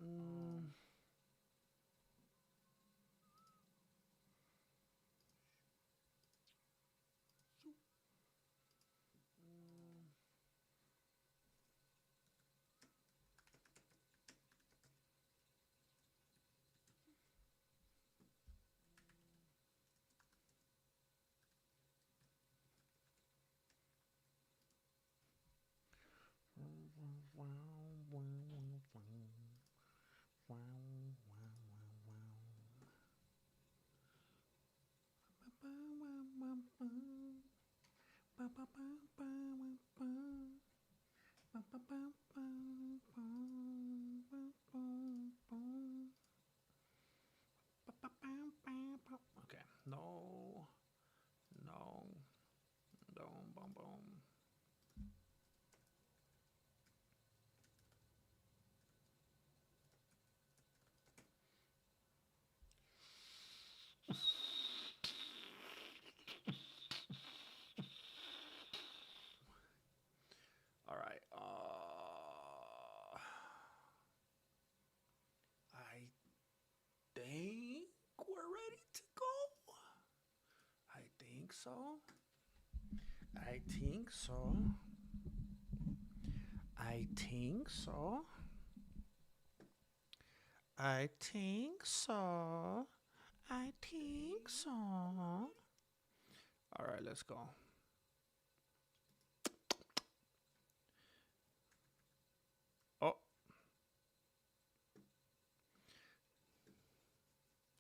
Mm. Okay. No. No. Boom. Boom. Boom. All right. I think we're ready to go. I think so. I think so. I think so. I think so. I think so. All right, let's go.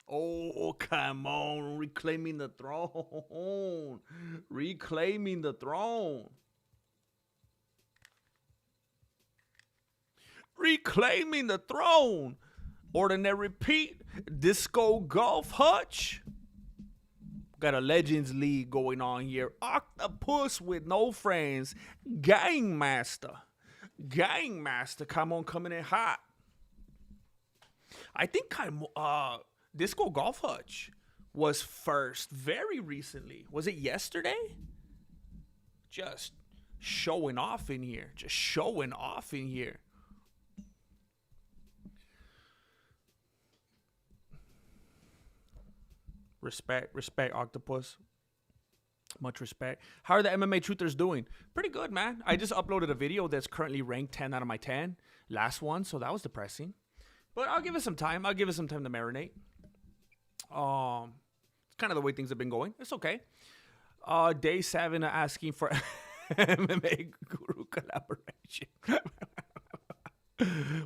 Oh, oh, come on, reclaiming the throne, reclaiming the throne, reclaiming the throne. Ordinary Pete, Disco Golf Hutch. Got a Legends League going on here. Octopus with no friends. Gangmaster. Gangmaster, come on, coming in hot. I think Disco Golf Hutch was first very recently. Was it yesterday? Just showing off in here. Just showing off in here. Respect, Octopus. Much respect. How are the MMA truthers doing? Pretty good, man. I just uploaded a video that's currently ranked 10 out of my 10. Last one, so that was depressing. But I'll give it some time. I'll give it some time to marinate. It's kind of the way things have been going. It's okay. Day 7 asking for MMA Guru collaboration.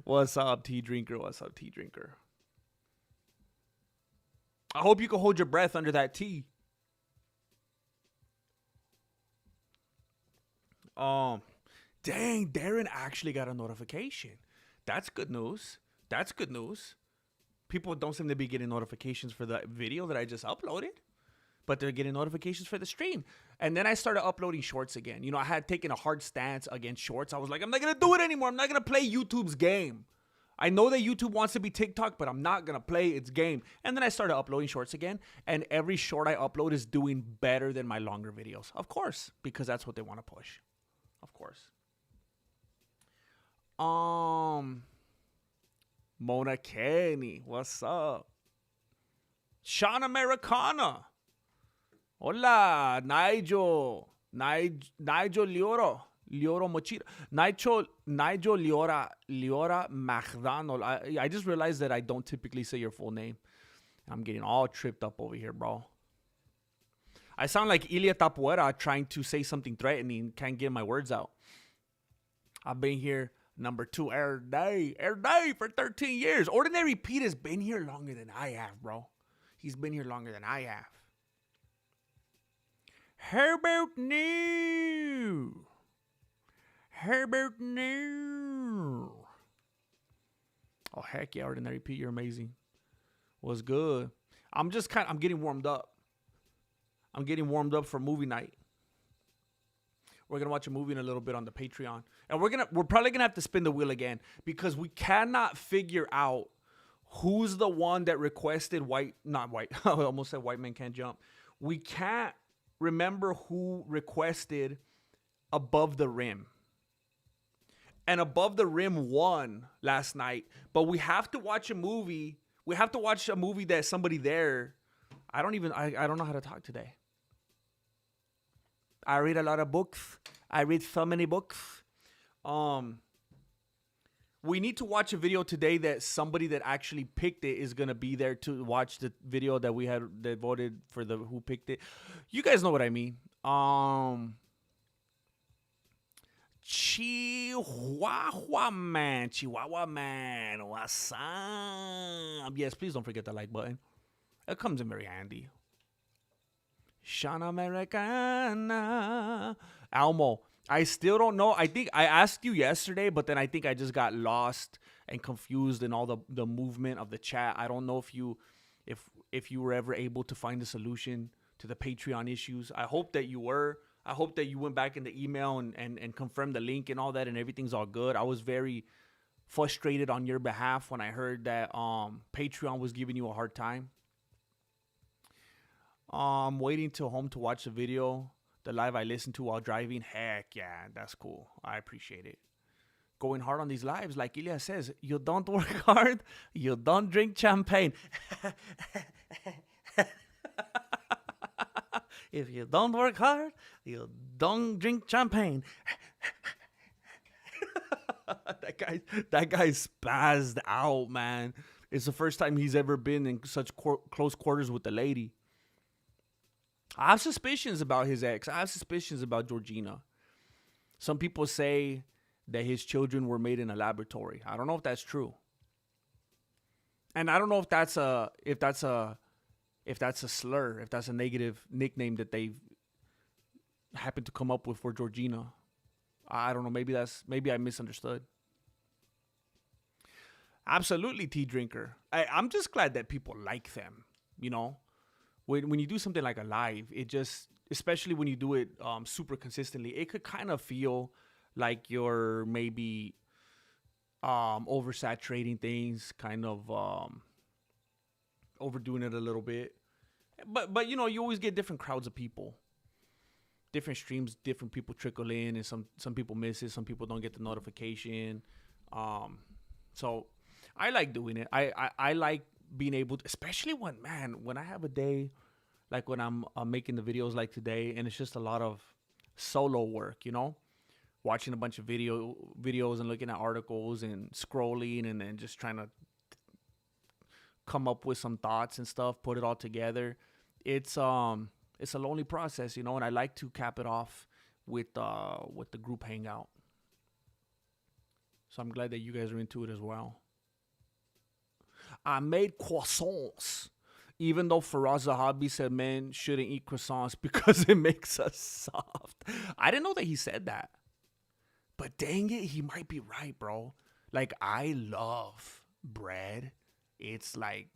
What's up, Tea Drinker? What's up, Tea Drinker? I hope you can hold your breath under that tea. Dang, Darren actually got a notification. That's good news. That's good news. People don't seem to be getting notifications for the video that I just uploaded, but they're getting notifications for the stream. And then I started uploading shorts again. You know, I had taken a hard stance against shorts. I was like, I'm not going to do it anymore. I'm not going to play YouTube's game. I know that YouTube wants to be TikTok, but I'm not going to play its game. And then I started uploading shorts again. And every short I upload is doing better than my longer videos. Of course, because that's what they want to push. Of course. Mona Kenny, what's up? Sean Americana. Hola, Nigel. Nigel Lioro. Lioro Mochira. Nigel Liora McDonald. I just realized that I don't typically say your full name. I'm getting all tripped up over here, bro. I sound like Ilya Tapuera trying to say something threatening. Can't get my words out. I've been here number 2 every day for 13 years. Ordinary Pete has been here longer than I have, bro. He's been here longer than I have. Herbert New. Herbert New. Oh, heck yeah, Ordinary Pete, you're amazing. What's good? I'm getting warmed up. I'm getting warmed up for movie night. We're gonna watch a movie in a little bit on the Patreon, and we're probably gonna have to spin the wheel again because we cannot figure out who's the one that requested not white. I almost said white man can't jump. We can't remember who requested Above the Rim. and Above the Rim won last night. But we have to watch a movie. We have to watch a movie that somebody there. I don't know how to talk today. I read a lot of books. I read so many books. We need to watch a video today that somebody that actually picked it is gonna be there to watch the video that we had that voted for the who picked it. You guys know what I mean. Chihuahua man, what's up? Yes, please don't forget the like button. It comes in very handy. Shana Americana. Almo, I still don't know. I think I asked you yesterday, but then I think I just got lost and confused in all the movement of the chat. I don't know if you were ever able to find a solution to the Patreon issues. I hope that you were. I hope that you went back in the email and confirmed the link and all that and everything's all good. I was very frustrated on your behalf when I heard that Patreon was giving you a hard time. Waiting till home to watch the video. The live I listened to while driving. Heck yeah, that's cool. I appreciate it. Going hard on these lives, like Ilya says, you don't work hard, you don't drink champagne. If you don't work hard, you don't drink champagne. that guy spazzed out, man. It's the first time he's ever been in such close quarters with a lady. I have suspicions about his ex. I have suspicions about Georgina. Some people say that his children were made in a laboratory. I don't know if that's true. And I don't know if that's a slur, if that's a negative nickname that they happened to come up with for Georgina. I don't know. Maybe I misunderstood. Absolutely, tea drinker. I'm just glad that people like them, you know. When you do something like a live, it just, especially when you do it super consistently, it could kind of feel like you're maybe oversaturating things, kind of overdoing it a little bit. But you know, you always get different crowds of people. Different streams, different people trickle in, and some people miss it, some people don't get the notification. So I like doing it. I like being able to, especially when I have a day like when I'm making the videos like today, and it's just a lot of solo work, you know, watching a bunch of videos and looking at articles and scrolling and then just trying to come up with some thoughts and stuff, put it all together. It's a lonely process, you know, and I like to cap it off with the group hangout. So I'm glad that you guys are into it as well. I made croissants. Even though Faraz Zahabi said men shouldn't eat croissants because it makes us soft. I didn't know that he said that. But dang it, he might be right, bro. Like, I love bread. It's like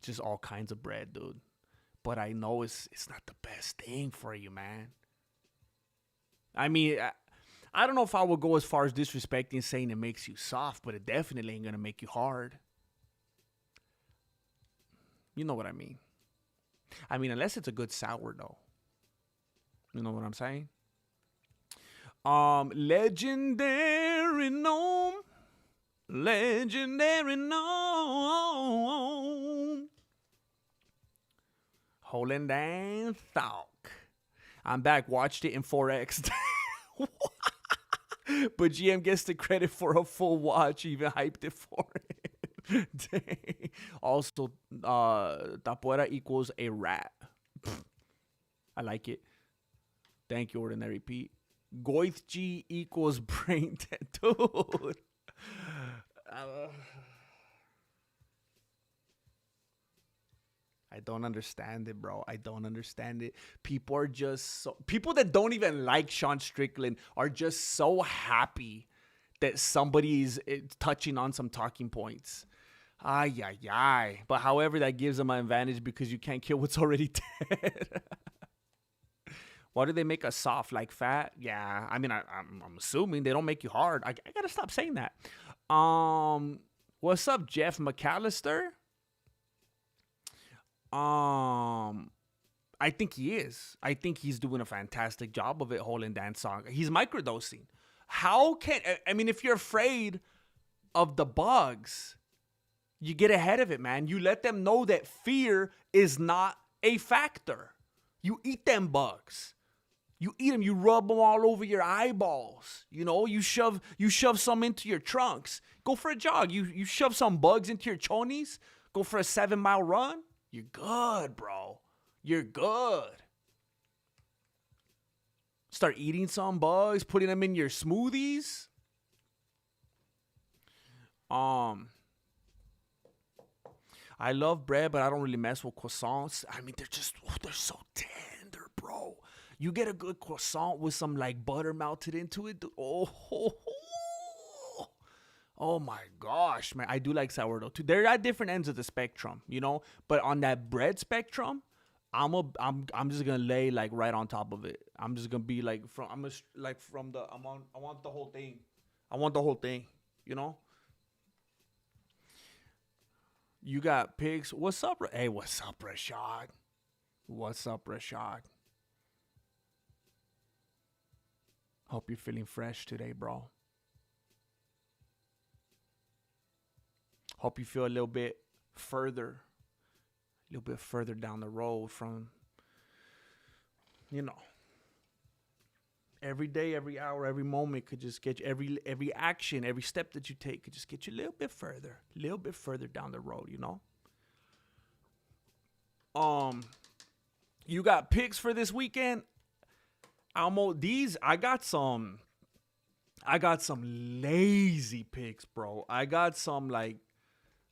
just all kinds of bread, dude. But I know it's not the best thing for you, man. I mean, I don't know if I would go as far as disrespecting saying it makes you soft, but it definitely ain't going to make you hard. You know what I mean. I mean, unless it's a good sourdough. You know what I'm saying? Legendary gnome. Legendary gnome. Holding down Thought. I'm back. Watched it in 4X. But GM gets the credit for a full watch. Even hyped it for it. Dang. Also, Tapuera equals a rat. I like it. Thank you, Ordinary Pete. Goith G equals brain dead. Dude. I don't understand it, bro. I don't understand it. People are just people that don't even like Sean Strickland are just so happy that somebody's touching on some talking points. Ay, ay, ay. But however, that gives them an advantage because you can't kill what's already dead. Why do they make us soft like fat? Yeah, I mean, I'm assuming they don't make you hard. I gotta stop saying that. What's up, Jeff McAllister? I think he is. I think he's doing a fantastic job of it, Hole and Dance song. He's microdosing. How can, I mean, if you're afraid of the bugs, you get ahead of it, man. You let them know that fear is not a factor. You eat them bugs. You eat them. You rub them all over your eyeballs. You know, you shove some into your trunks. Go for a jog. You shove some bugs into your chonies. Go for a 7-mile run. You're good, bro. You're good. Start eating some bugs, putting them in your smoothies. I love bread, but I don't really mess with croissants. I mean, they're so tender, bro. You get a good croissant with some like butter melted into it. Oh my gosh, man. I do like sourdough too. They're at different ends of the spectrum, you know? But on that bread spectrum, I'm just gonna lay like right on top of it. I'm just gonna be like I want the whole thing. I want the whole thing, you know? You got pigs. What's up? Hey, what's up, Rashad? What's up, Rashad? Hope you're feeling fresh today, bro. Hope you feel a little bit further down the road from, you know, every day, every hour, every moment could just get you, every action, every step that you take could just get you a little bit further down the road, you know? You got picks for this weekend? I got some lazy picks, bro. I got some like,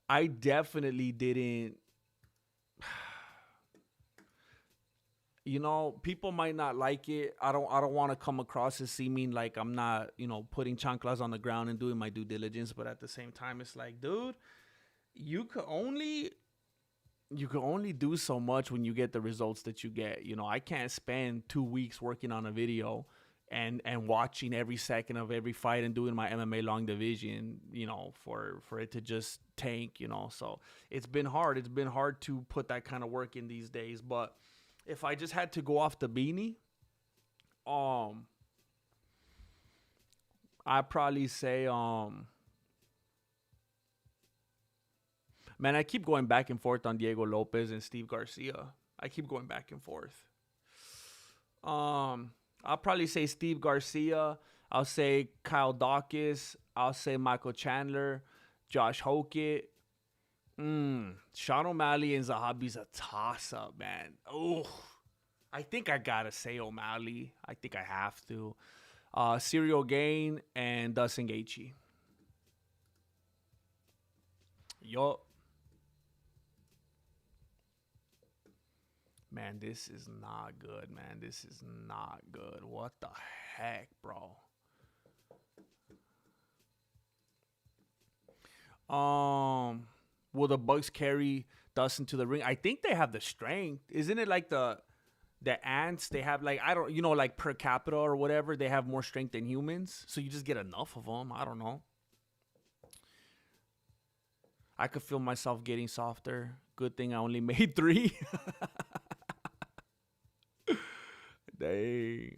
I definitely didn't. You know, people might not like it. I don't want to come across as seeming like I'm not, you know, putting chanclas on the ground and doing my due diligence. But at the same time, it's like, dude, you could only do so much when you get the results that you get. You know, I can't spend 2 weeks working on a video and watching every second of every fight and doing my MMA long division, you know, for it to just tank, you know. So it's been hard. It's been hard to put that kind of work in these days. But if I just had to go off the beanie, I'd probably say, man, I keep going back and forth on Diego Lopez and Steve Garcia. I keep going back and forth. I'll probably say Steve Garcia. I'll say Kyle Dawkins. I'll say Michael Chandler, Josh Hokett. Sean O'Malley and Zahabi's a toss-up, man. Oh, I think I gotta say O'Malley. I think I have to. Serial Gain and Dustin Gaethje. Yup. Man, this is not good, man. This is not good. What the heck, bro? Will the Bucks carry Dustin to the ring? I think they have the strength. Isn't it like the ants? They have like, I don't, you know, like per capita or whatever, they have more strength than humans. So you just get enough of them. I don't know. I could feel myself getting softer. Good thing I only made 3. Dang.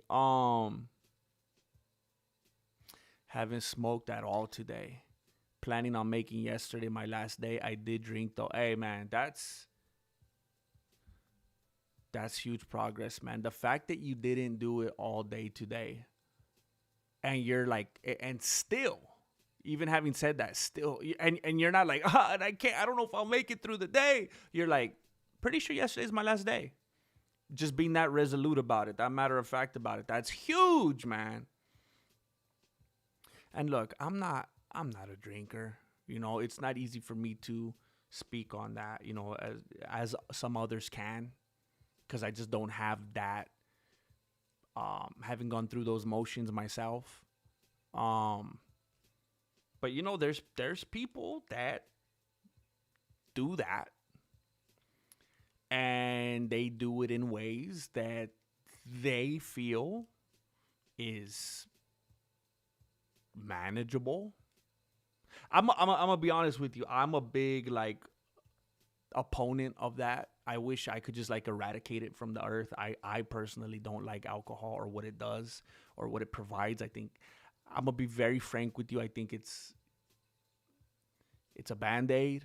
Haven't smoked at all today. Planning on making yesterday my last day. I did drink though. Hey man, that's huge progress, man. The fact that you didn't do it all day today, and you're like, and still, even having said that, still, and you're not like, I don't know if I'll make it through the day. You're like, pretty sure yesterday's my last day. Just being that resolute about it, that matter of fact about it. That's huge, man. And look, I'm not a drinker. You know, it's not easy for me to speak on that, you know, as some others can, because I just don't have that, having gone through those motions myself. But you know, there's people that do that, and they do it in ways that they feel is manageable. I'm gonna be honest with you. I'm a big like opponent of that. I wish I could just like eradicate it from the earth. I personally don't like alcohol or what it does or what it provides. I think I'm gonna be very frank with you. I think it's a band-aid.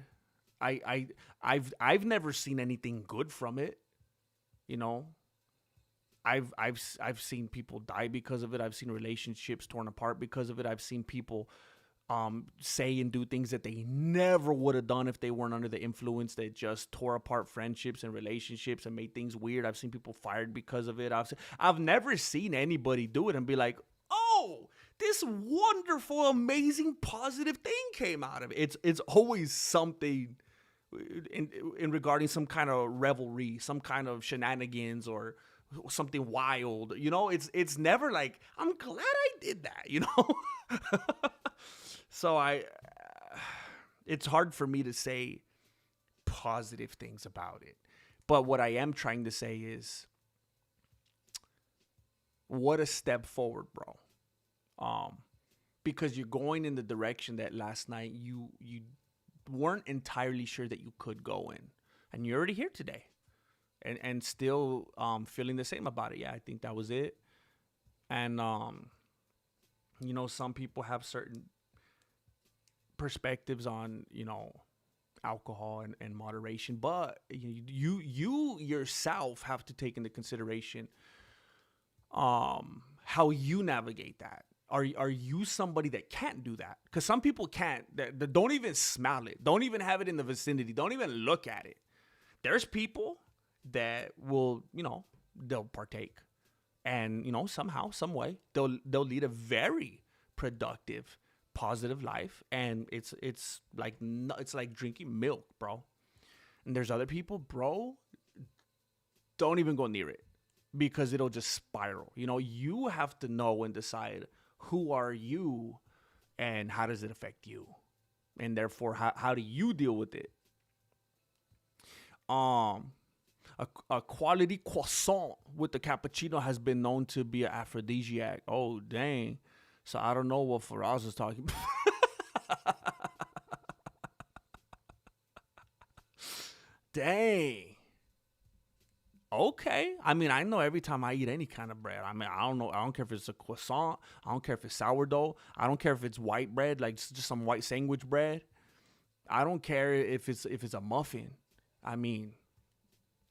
I've never seen anything good from it. You know, I've seen people die because of it. I've seen relationships torn apart because of it. I've seen people say and do things that they never would have done if they weren't under the influence, that just tore apart friendships and relationships and made things weird. I've seen people fired because of it. I've never seen anybody do it and be like, oh, this wonderful, amazing, positive thing came out of it. It's always something in regarding some kind of revelry, some kind of shenanigans or something wild. You know, it's never like, I'm glad I did that, you know? So it's hard for me to say positive things about it. But what I am trying to say is, what a step forward, bro. Because you're going in the direction that last night you weren't entirely sure that you could go in, and you're already here today, and still feeling the same about it. Yeah, I think that was it. And you know, some people have certain perspectives on, you know, alcohol and moderation, but you yourself have to take into consideration how you navigate that. Are you somebody that can't do that? Because some people can't. That don't even smell it. Don't even have it in the vicinity. Don't even look at it. There's people that will, you know, they'll partake, and you know, somehow, some way, they'll lead a very productive, positive life, and it's like drinking milk, bro. And there's other people, bro, don't even go near it, because it'll just spiral. You know, you have to know and decide, who are you and how does it affect you? And therefore, how do you deal with it? A quality croissant with the cappuccino has been known to be an aphrodisiac. Oh, dang. So I don't know what Faraz is talking about. Dang. Okay. I mean, I know every time I eat any kind of bread, I mean, I don't know. I don't care if it's a croissant. I don't care if it's sourdough. I don't care if it's white bread, like just some white sandwich bread. I don't care if it's a muffin. I mean,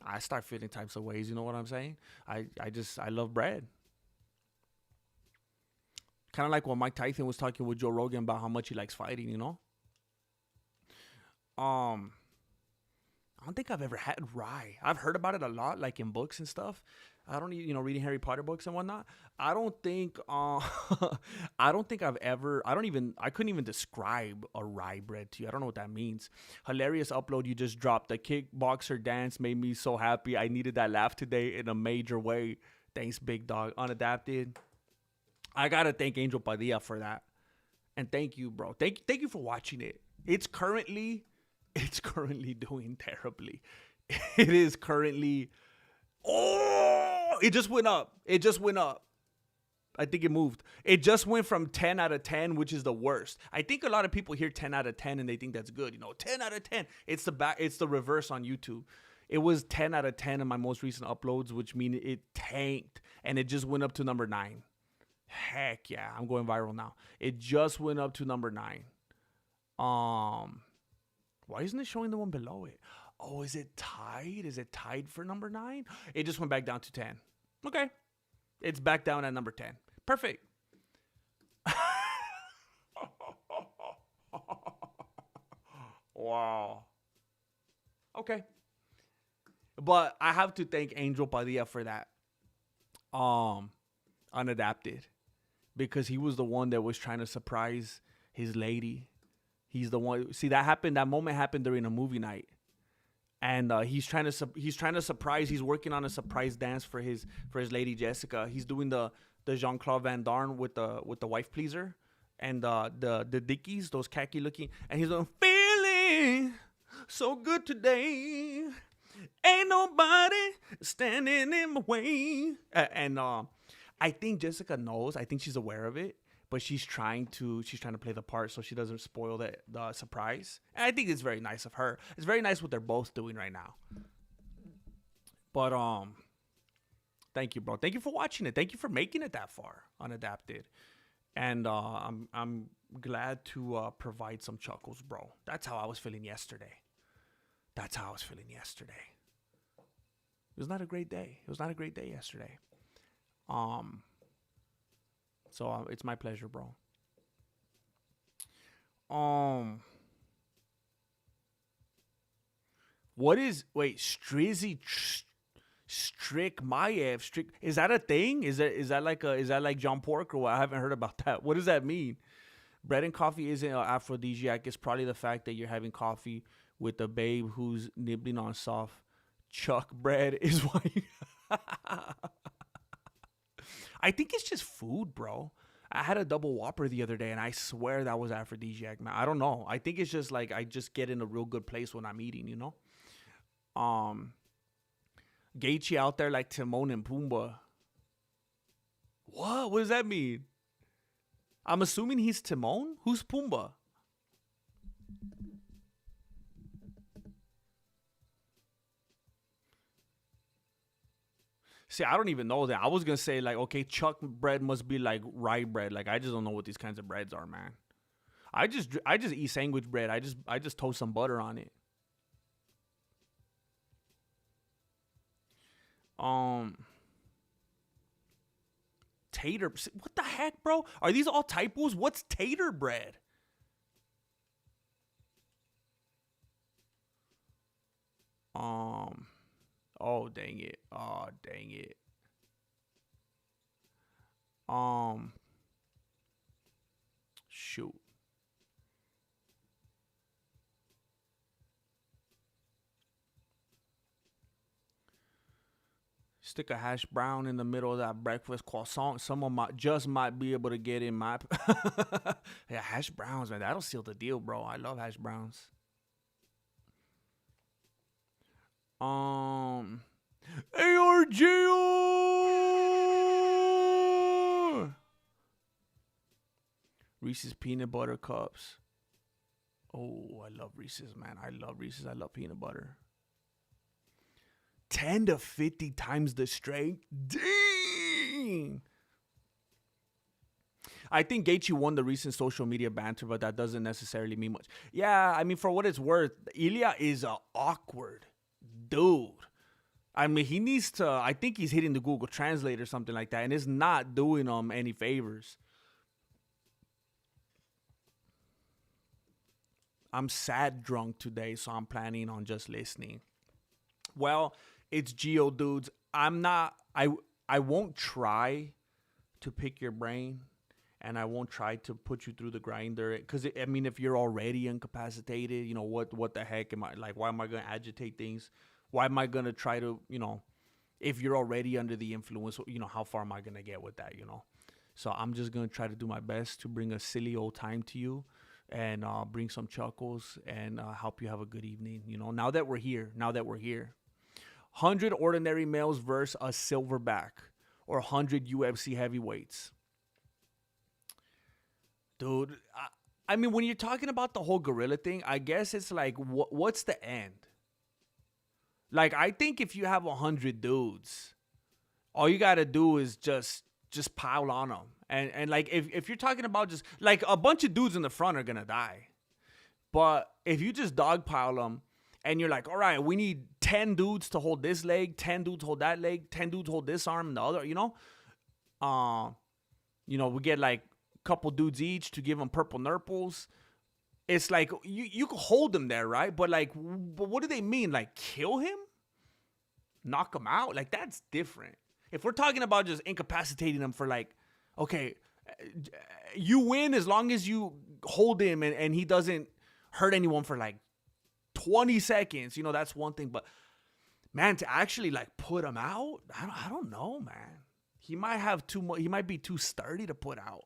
I start feeling types of ways. You know what I'm saying? I love bread. Kind of like when Mike Tyson was talking with Joe Rogan about how much he likes fighting, you know? I don't think I've ever had rye. I've heard about it a lot, like in books and stuff. I don't, you know, reading Harry Potter books and whatnot. I don't think, I don't think I've ever, I couldn't even describe a rye bread to you. I don't know what that means. Hilarious upload you just dropped. The kickboxer dance made me so happy. I needed that laugh today in a major way. Thanks, big dog. Unadapted. I gotta thank Angel Padilla for that. And thank you, bro. Thank you for watching it. It's currently doing terribly. It is currently, it just went up. I think it moved. It just went from 10 out of 10, which is the worst. I think a lot of people hear 10 out of 10 and they think that's good. You know, 10 out of 10. It's the reverse on YouTube. It was 10 out of 10 in my most recent uploads, which means it tanked, and it just went up to number 9. Heck yeah, I'm going viral now. It just went up to number 9. Why isn't it showing the one below it? Oh, is it tied? Is it tied for number 9? It just went back down to 10. Okay. It's back down at number 10. Perfect. Wow. Okay. But I have to thank Angel Padilla for that. Unadapted. Because he was the one that was trying to surprise his lady. He's the one. See, that moment happened during a movie night. And he's trying to surprise. He's working on a surprise dance for his lady Jessica. He's doing the Jean-Claude Van Damme with the wife pleaser and the Dickies, those khaki looking. And he's going, feeling so good today. Ain't nobody standing in my way. And I think Jessica knows. I think she's aware of it. But she's trying to play the part so she doesn't spoil the surprise. And I think it's very nice of her. It's very nice what they're both doing right now. But thank you, bro. Thank you for watching it. Thank you for making it that far, Unadapted. And I'm glad to provide some chuckles, bro. That's how I was feeling yesterday. That's how I was feeling yesterday. It was not a great day. It was not a great day yesterday. Um, so it's my pleasure, bro. Um, what is wait Strizzy Strick Mayev Strick? Is that a thing? Is that like John Pork or what? I haven't heard about that. What does that mean? Bread and coffee isn't an aphrodisiac. It's probably the fact that you're having coffee with a babe who's nibbling on soft chuck bread is why. I think it's just food, bro. I had a double whopper the other day, and I swear that was aphrodisiac, man. I don't know. I think it's just like I just get in a real good place when I'm eating, you know. Um, Gaethje out there like Timon and Pumbaa. What? What does that mean? I'm assuming he's Timon. Who's Pumbaa? See, I don't even know that. I was gonna say like, okay, chuck bread must be like rye bread. Like I just don't know what these kinds of breads are, man. I just eat sandwich bread. I just toast some butter on it. Um, tater. What the heck, bro? Are these all typos? What's tater bread? Um. Oh dang it. Oh dang it. Um. Shoot. Stick a hash brown in the middle of that breakfast croissant. Someone might be able to get in my. Yeah, hash browns, man. That'll seal the deal, bro. I love hash browns. Um. ARGR! Reese's peanut butter cups. Oh, I love Reese's, man. I love Reese's. I love peanut butter. 10 to 50 times the strength. Dang. I think Gaethje won the recent social media banter, but that doesn't necessarily mean much. Yeah, I mean, for what it's worth, Ilya is a awkward dude. I mean, he needs to. I think he's hitting the Google Translate or something like that, and it's not doing him any favors. I'm sad drunk today, so I'm planning on just listening. Well, it's Geodudes. I'm not. I won't try to pick your brain, and I won't try to put you through the grinder. Because I mean, if you're already incapacitated, you know what the heck am I like? Why am I gonna agitate things? Why am I gonna try to if you're already under the influence, how far am I gonna get with that? So I'm just gonna try to do my best to bring a silly old time to you, and bring some chuckles and help you have a good evening. Now that we're here, 100 ordinary males versus a silverback, or 100 UFC heavyweights. Dude, I mean, when you're talking about the whole gorilla thing, I guess it's like, what's the end? Like, I think if you have 100 dudes, all you got to do is just pile on them. And like, if you're talking about just, like, a bunch of dudes in the front are going to die. But if you just dogpile them, and you're like, all right, we need 10 dudes to hold this leg, 10 dudes hold that leg, 10 dudes hold this arm and the other, we get like a couple dudes each to give them purple nurples. It's like, you can hold them there, right? But what do they mean? Like, kill him? Knock him out? Like, that's different. If we're talking about just incapacitating him for like, okay, you win as long as you hold him and he doesn't hurt anyone for like 20 seconds, that's one thing. But man, to actually like put him out, I don't know, man. He might have too much. He might be too sturdy to put out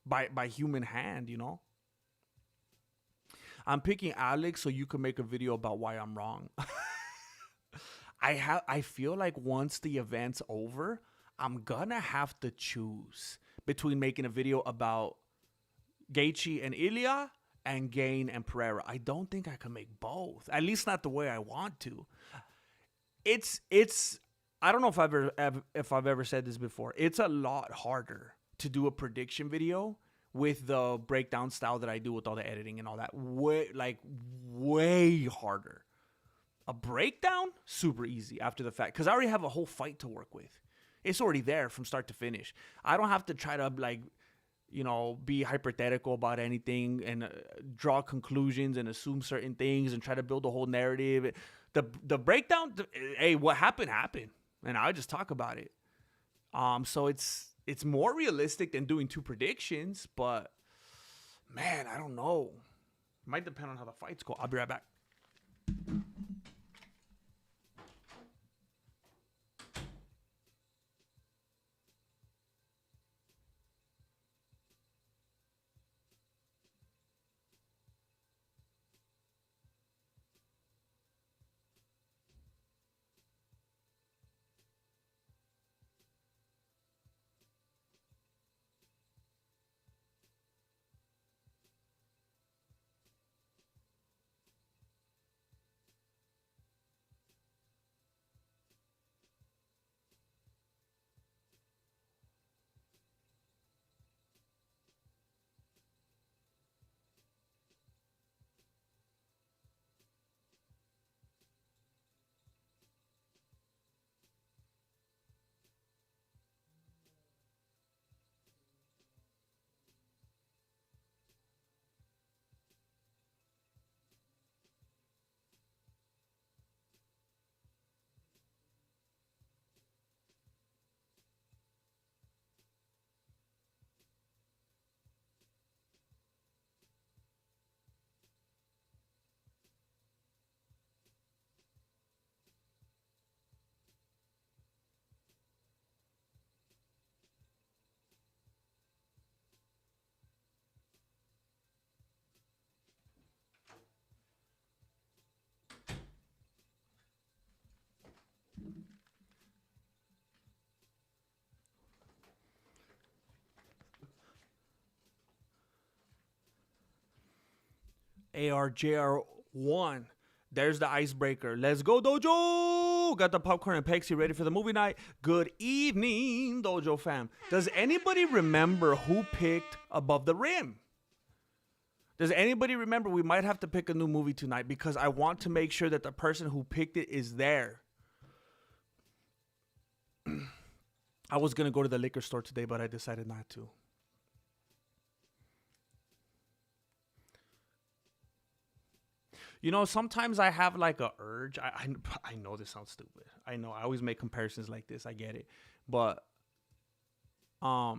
by human hand. I'm picking Alex so you can make a video about why I'm wrong. I feel like once the event's over, I'm gonna have to choose between making a video about Gaethje and Ilya and Gain and Pereira. I don't think I can make both. At least not the way I want to. It's I don't know if I've ever said this before. It's a lot harder to do a prediction video with the breakdown style that I do with all the editing and all that. Way harder. A breakdown, super easy after the fact, because I already have a whole fight to work with. It's already there from start to finish. I don't have to try to be hypothetical about anything and draw conclusions and assume certain things and try to build a whole narrative. The breakdown, hey, what happened, and I just talk about it. So it's more realistic than doing two predictions, but man, I don't know. It might depend on how the fights go. I'll be right back. ARJR1. There's the icebreaker. Let's go, Dojo! Got the popcorn and Pepsi ready for the movie night. Good evening, Dojo fam. Does anybody remember who picked Above the Rim? Does anybody remember? We might have to pick a new movie tonight because I want to make sure that the person who picked it is there. I was going to go to the liquor store today, but I decided not to. You know, sometimes I have like a urge. I know this sounds stupid. I know I always make comparisons like this. I get it. But I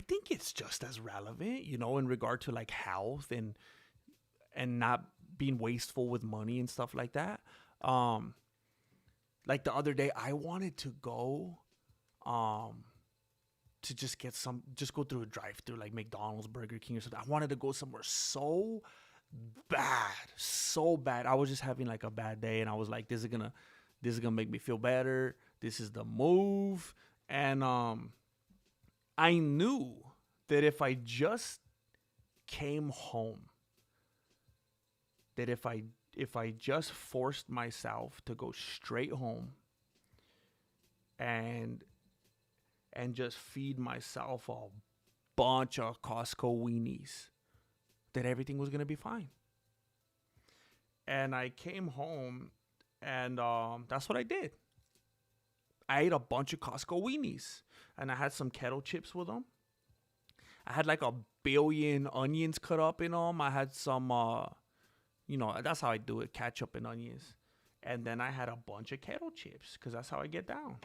think it's just as relevant, you know, in regard to like health and not being wasteful with money and stuff like that. Like the other day I wanted to go to just go through a drive-through like McDonald's, Burger King or something. I wanted to go somewhere so bad. I was just having like a bad day and I was like, this is gonna make me feel better. This is the move. And I knew that if I just came home, that if I just forced myself to go straight home and just feed myself a bunch of Costco weenies, that everything was going to be fine. And I came home and that's what I did. I ate a bunch of Costco weenies and I had some kettle chips with them. I had like a billion onions cut up in them. I had some, that's how I do it, ketchup and onions. And then I had a bunch of kettle chips because that's how I get down.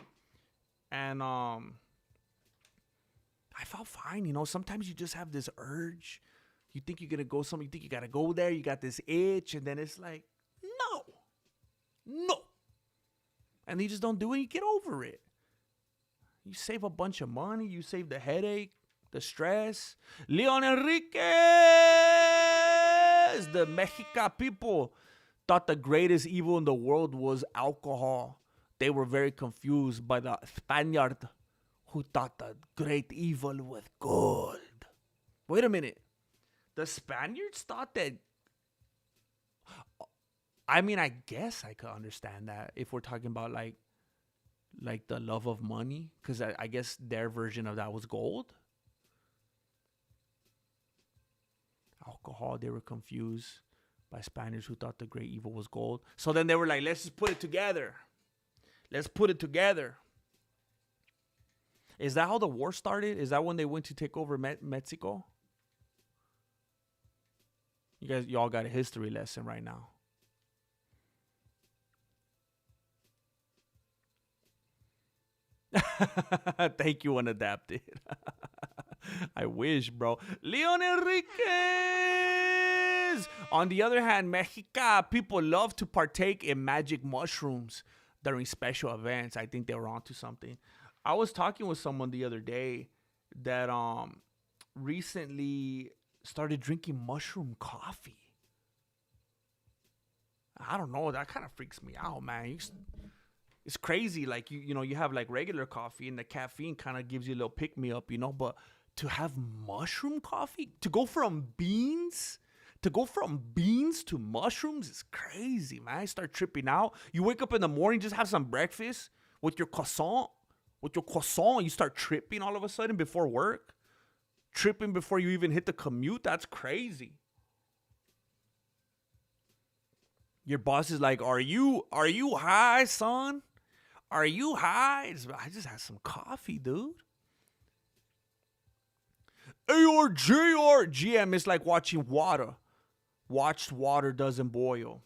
And I felt fine. You know, sometimes you just have this urge. You think you're going to go somewhere. You think you got to go there. You got this itch. And then it's like, no. And you just don't do it. You get over it. You save a bunch of money. You save the headache, the stress. Leon Enriquez, the Mexica people thought the greatest evil in the world was alcohol. They were very confused by the Spaniard who thought the great evil was gold. Wait a minute. The Spaniards thought that... I mean, I guess I could understand that if we're talking about like the love of money, because I guess their version of that was gold. alcohol. They were confused by Spaniards who thought the great evil was gold. So then they were like, let's just put it together. Let's put it together. Is that how the war started? Is that when they went to take over Mexico? Y'all got a history lesson right now. Thank you, Unadapted. I wish, bro. Leon Enriquez. On the other hand, Mexica, people love to partake in magic mushrooms during special events. I think they were onto something. I was talking with someone the other day that recently started drinking mushroom coffee. I don't know. That kind of freaks me out, man. It's crazy. Like, you know, you have like regular coffee and the caffeine kind of gives you a little pick me up, you know, but to have mushroom coffee, to go from beans to mushrooms is crazy, man. I start tripping out. You wake up in the morning, just have some breakfast with your croissant. You start tripping all of a sudden before work. Tripping before you even hit the commute. That's crazy. Your boss is like, are you high, son? Are you high? I just had some coffee, dude. ARJR GM is like watching water. Watched water doesn't boil.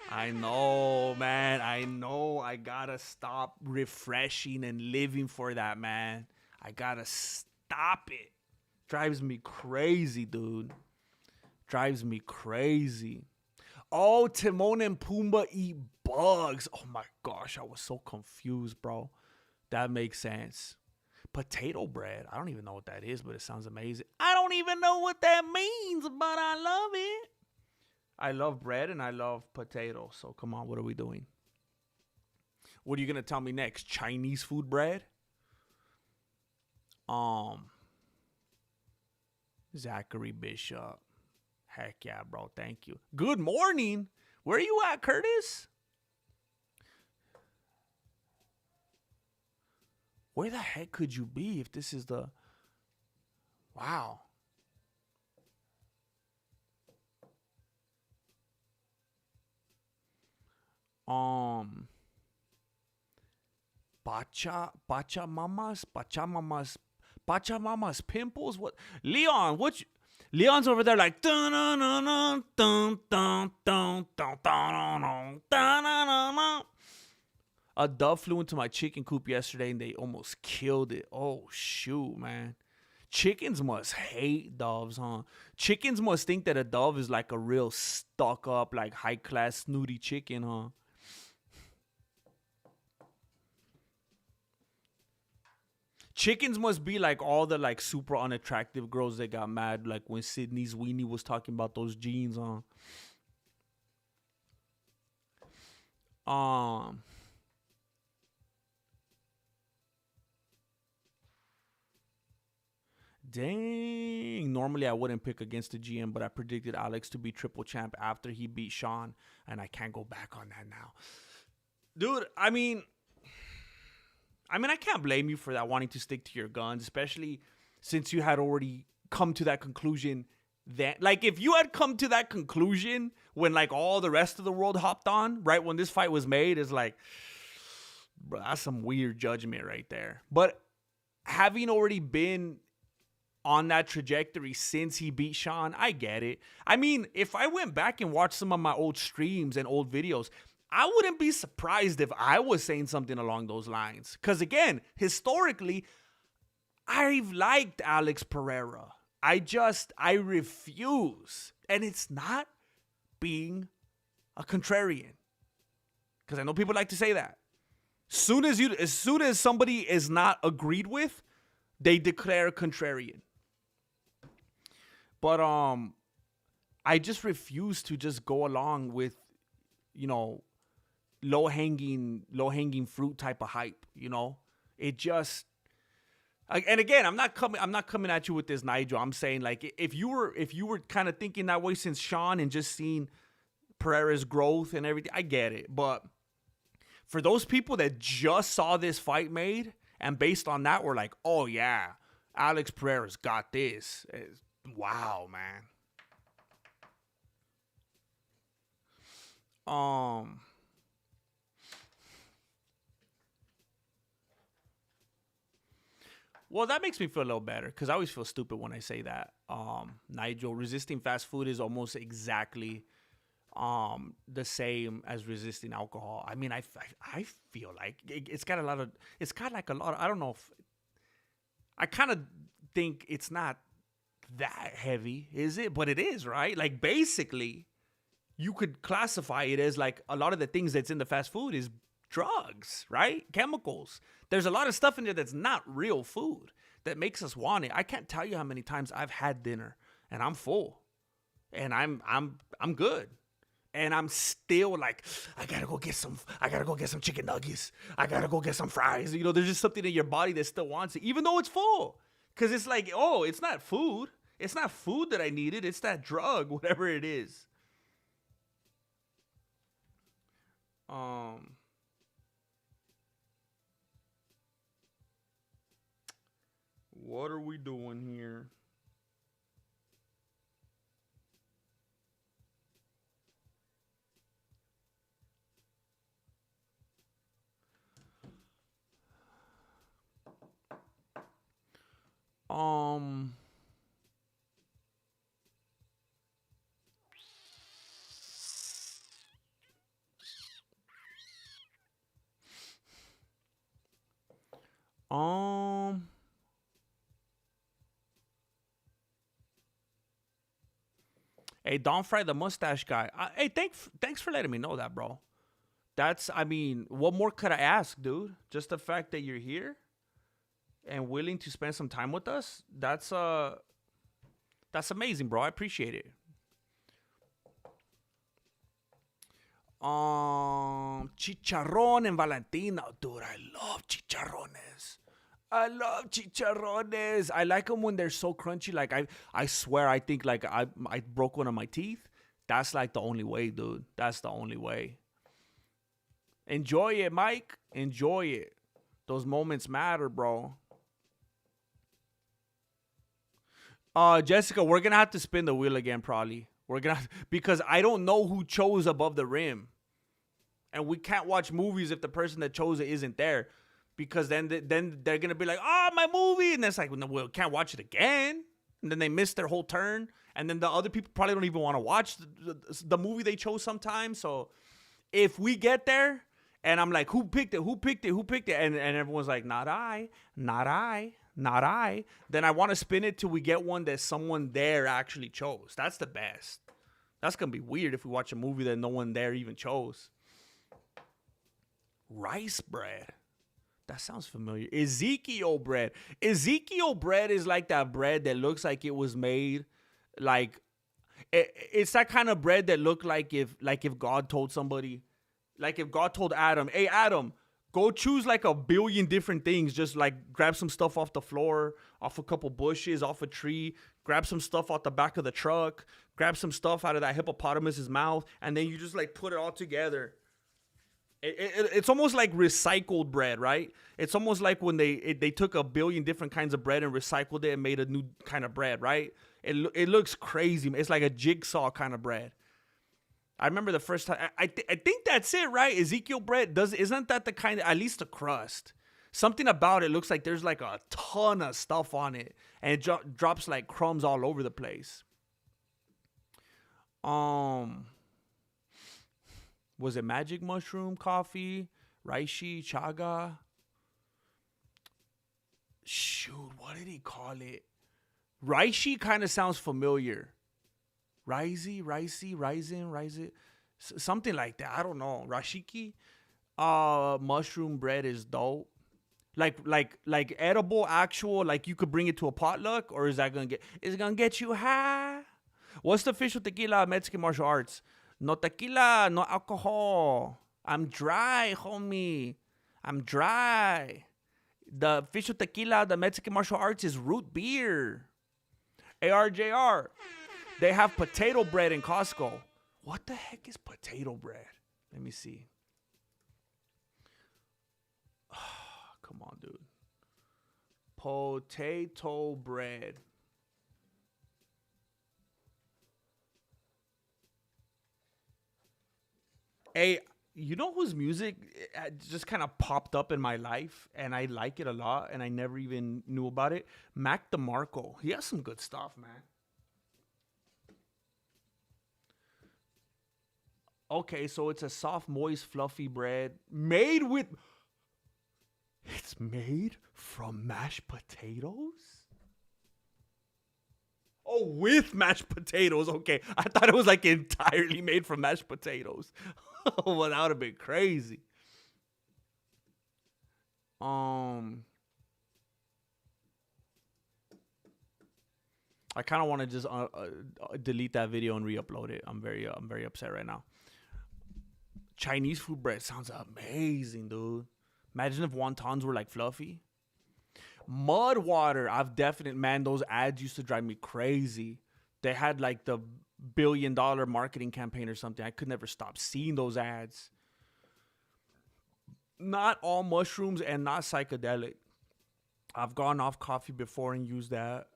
I know, man. I know. I gotta stop refreshing and living for that, man. I gotta stop it. Drives me crazy, dude. Drives me crazy. Oh, Timon and Pumbaa eat bugs. Oh my gosh, I was so confused, bro. That makes sense. Potato bread. I don't even know what that is, but it sounds amazing. I don't even know what that means, but I love it. I love bread and I love potatoes. So come on, what are we doing? What are you gonna tell me next? Chinese food bread? Zachary Bishop. Heck yeah, bro. Thank you. Good morning. Where are you at, Curtis? Where the heck could you be if this is the... Wow. Pachamamas pimples. What? Leon, what? Leon's over there like dun dun dun dun dun dun dun dun dun dun. A dove flew into my chicken coop yesterday and they almost killed it. Oh shoot, man. Chickens must hate doves, huh? Chickens must think that a dove is like a real stuck up, like high class snooty chicken, huh? Chickens must be like all the like super unattractive girls that got mad like when Sydney's Weenie was talking about those jeans, huh? Dang. Normally I wouldn't pick against the GM, but I predicted Alex to be triple champ after he beat Sean, and I can't go back on that now. Dude, I mean, I can't blame you for that, wanting to stick to your guns, especially since you had already come to that conclusion. That, like, if you had come to that conclusion when, like, all the rest of the world hopped on, right when this fight was made, is like, bro, that's some weird judgment right there. But having already been on that trajectory since he beat Sean, I get it. I mean, if I went back and watched some of my old streams and old videos, I wouldn't be surprised if I was saying something along those lines. Because again, historically, I've liked Alex Pereira. I refuse. And it's not being a contrarian. Because I know people like to say that. As soon as somebody is not agreed with, they declare contrarian. But I just refuse to just go along with, you know, low-hanging fruit type of hype, you know? It just, and again, I'm not coming at you with this, Nigel. I'm saying, like, if you were kind of thinking that way since Sean and just seeing Pereira's growth and everything, I get it. But for those people that just saw this fight made and based on that were like, oh yeah, Alex Pereira's got this. Wow, man. Um, well, that makes me feel a little better because I always feel stupid when I say that. Nigel, resisting fast food is almost exactly the same as resisting alcohol. I mean, I feel like it's got a lot of it's got like a lot of, I don't know if I kind of think it's not that heavy, is it? But it is, right? Like basically you could classify it as like a lot of the things that's in the fast food is drugs, right? Chemicals. There's a lot of stuff in there that's not real food that makes us want it. I can't tell you how many times I've had dinner and I'm full and I'm good. And I'm still like, I gotta go get some chicken nuggets. I gotta go get some fries. You know, there's just something in your body that still wants it, even though it's full. Cause it's like, oh, it's not food. It's not food that I needed. It's that drug, whatever it is. Um, what are we doing here? Um, um, hey, Don Fry, the mustache guy. Hey, thanks for letting me know that, bro. I mean, what more could I ask, dude? Just the fact that you're here and willing to spend some time with us. That's amazing, bro. I appreciate it. Chicharrón and Valentina. Dude, I love chicharrones. I love chicharrones. I like them when they're so crunchy. Like I swear, I think like I broke one of my teeth. That's like the only way, dude. That's the only way. Enjoy it, Mike. Enjoy it. Those moments matter, bro. Jessica, we're gonna have to spin the wheel again, probably. Because I don't know who chose Above the Rim, and we can't watch movies if the person that chose it isn't there, because then they're gonna be like, oh, my movie, and it's like, no, we can't watch it again, and then they miss their whole turn, and then the other people probably don't even want to watch the movie they chose sometimes. So if we get there and I'm like, who picked it? Who picked it? Who picked it? And everyone's like, not I, not I, not I. Then I want to spin it till we get one that someone there actually chose. That's the best. That's going to be weird if we watch a movie that no one there even chose. Rice bread. That sounds familiar. Ezekiel bread. Ezekiel bread is like that bread that looks like it was made like it's that kind of bread that looked like if God told somebody, like if God told Adam, hey Adam, go choose like a billion different things. Just like grab some stuff off the floor, off a couple bushes, off a tree, grab some stuff out the back of the truck, grab some stuff out of that hippopotamus's mouth, and then you just like put it all together. It's almost like recycled bread, right? It's almost like when they took a billion different kinds of bread and recycled it and made a new kind of bread, right? It looks crazy. It's like a jigsaw kind of bread. I remember the first time. I think that's it, right? Ezekiel bread isn't that the kind of, at least the crust? Something about it looks like there's like a ton of stuff on it, and it drops like crumbs all over the place. Um. Was it magic mushroom coffee? Reishi, chaga? Shoot, what did he call it? Reishi kind of sounds familiar. Rising, something like that. I don't know. Rashiki? Mushroom bread is dope. Like edible, actual, like you could bring it to a potluck, or is it gonna get you high? What's the official tequila of Mexican martial arts? No tequila, no alcohol. I'm dry, homie. I'm dry. The official tequila of the Mexican martial arts is root beer. ARJR. They have potato bread in Costco. What the heck is potato bread? Let me see. Come on, dude. Potato bread. Hey, you know whose music just kind of popped up in my life, and I like it a lot, and I never even knew about it? Mac DeMarco. He has some good stuff, man. Okay, so it's a soft, moist, fluffy bread made with. It's made from mashed potatoes? Oh, with mashed potatoes. Okay. I thought it was like entirely made from mashed potatoes. Oh, well, that would have been crazy. Um, I kind of want to just delete that video and re-upload it. I'm very upset right now. Chinese food bread sounds amazing, dude. Imagine if wontons were like fluffy. Mud water. I've definitely, man, those ads used to drive me crazy. They had like the $1 billion marketing campaign or something. I could never stop seeing those ads. Not all mushrooms and not psychedelic. I've gone off coffee before and used that.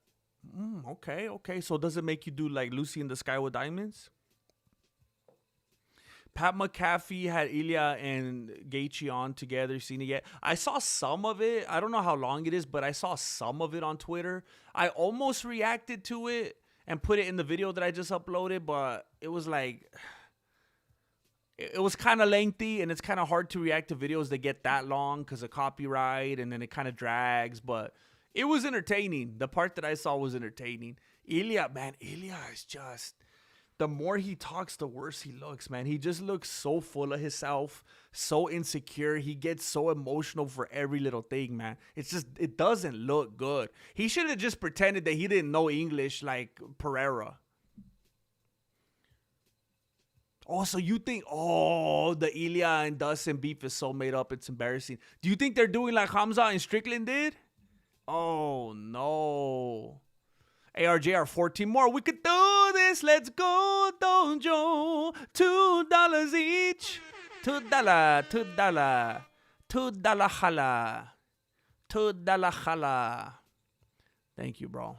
Okay, okay. So does it make you do like Lucy in the Sky with Diamonds? Pat McAfee had Ilya and Gaethje on together. Seen it yet? I saw some of it. I don't know how long it is, but I saw some of it on Twitter. I almost reacted to it and put it in the video that I just uploaded, but it was like it was kind of lengthy, and it's kind of hard to react to videos that get that long because of copyright, and then it kind of drags. But it was entertaining. The part that I saw was entertaining. Ilya, man, Ilya is just, the more he talks, the worse he looks, man. He just looks so full of himself, so insecure. He gets so emotional for every little thing, man. It's just, it doesn't look good. He should have just pretended that he didn't know English like Pereira. Oh, so you think, oh, the Ilya and Dustin beef is so made up, it's embarrassing. Do you think they're doing like Hamza and Strickland did? Oh, no. ARJR 14 more. We could do this. Let's go, Dojo. $2 each. $2. $2 hala. $2 hala. Thank you, bro.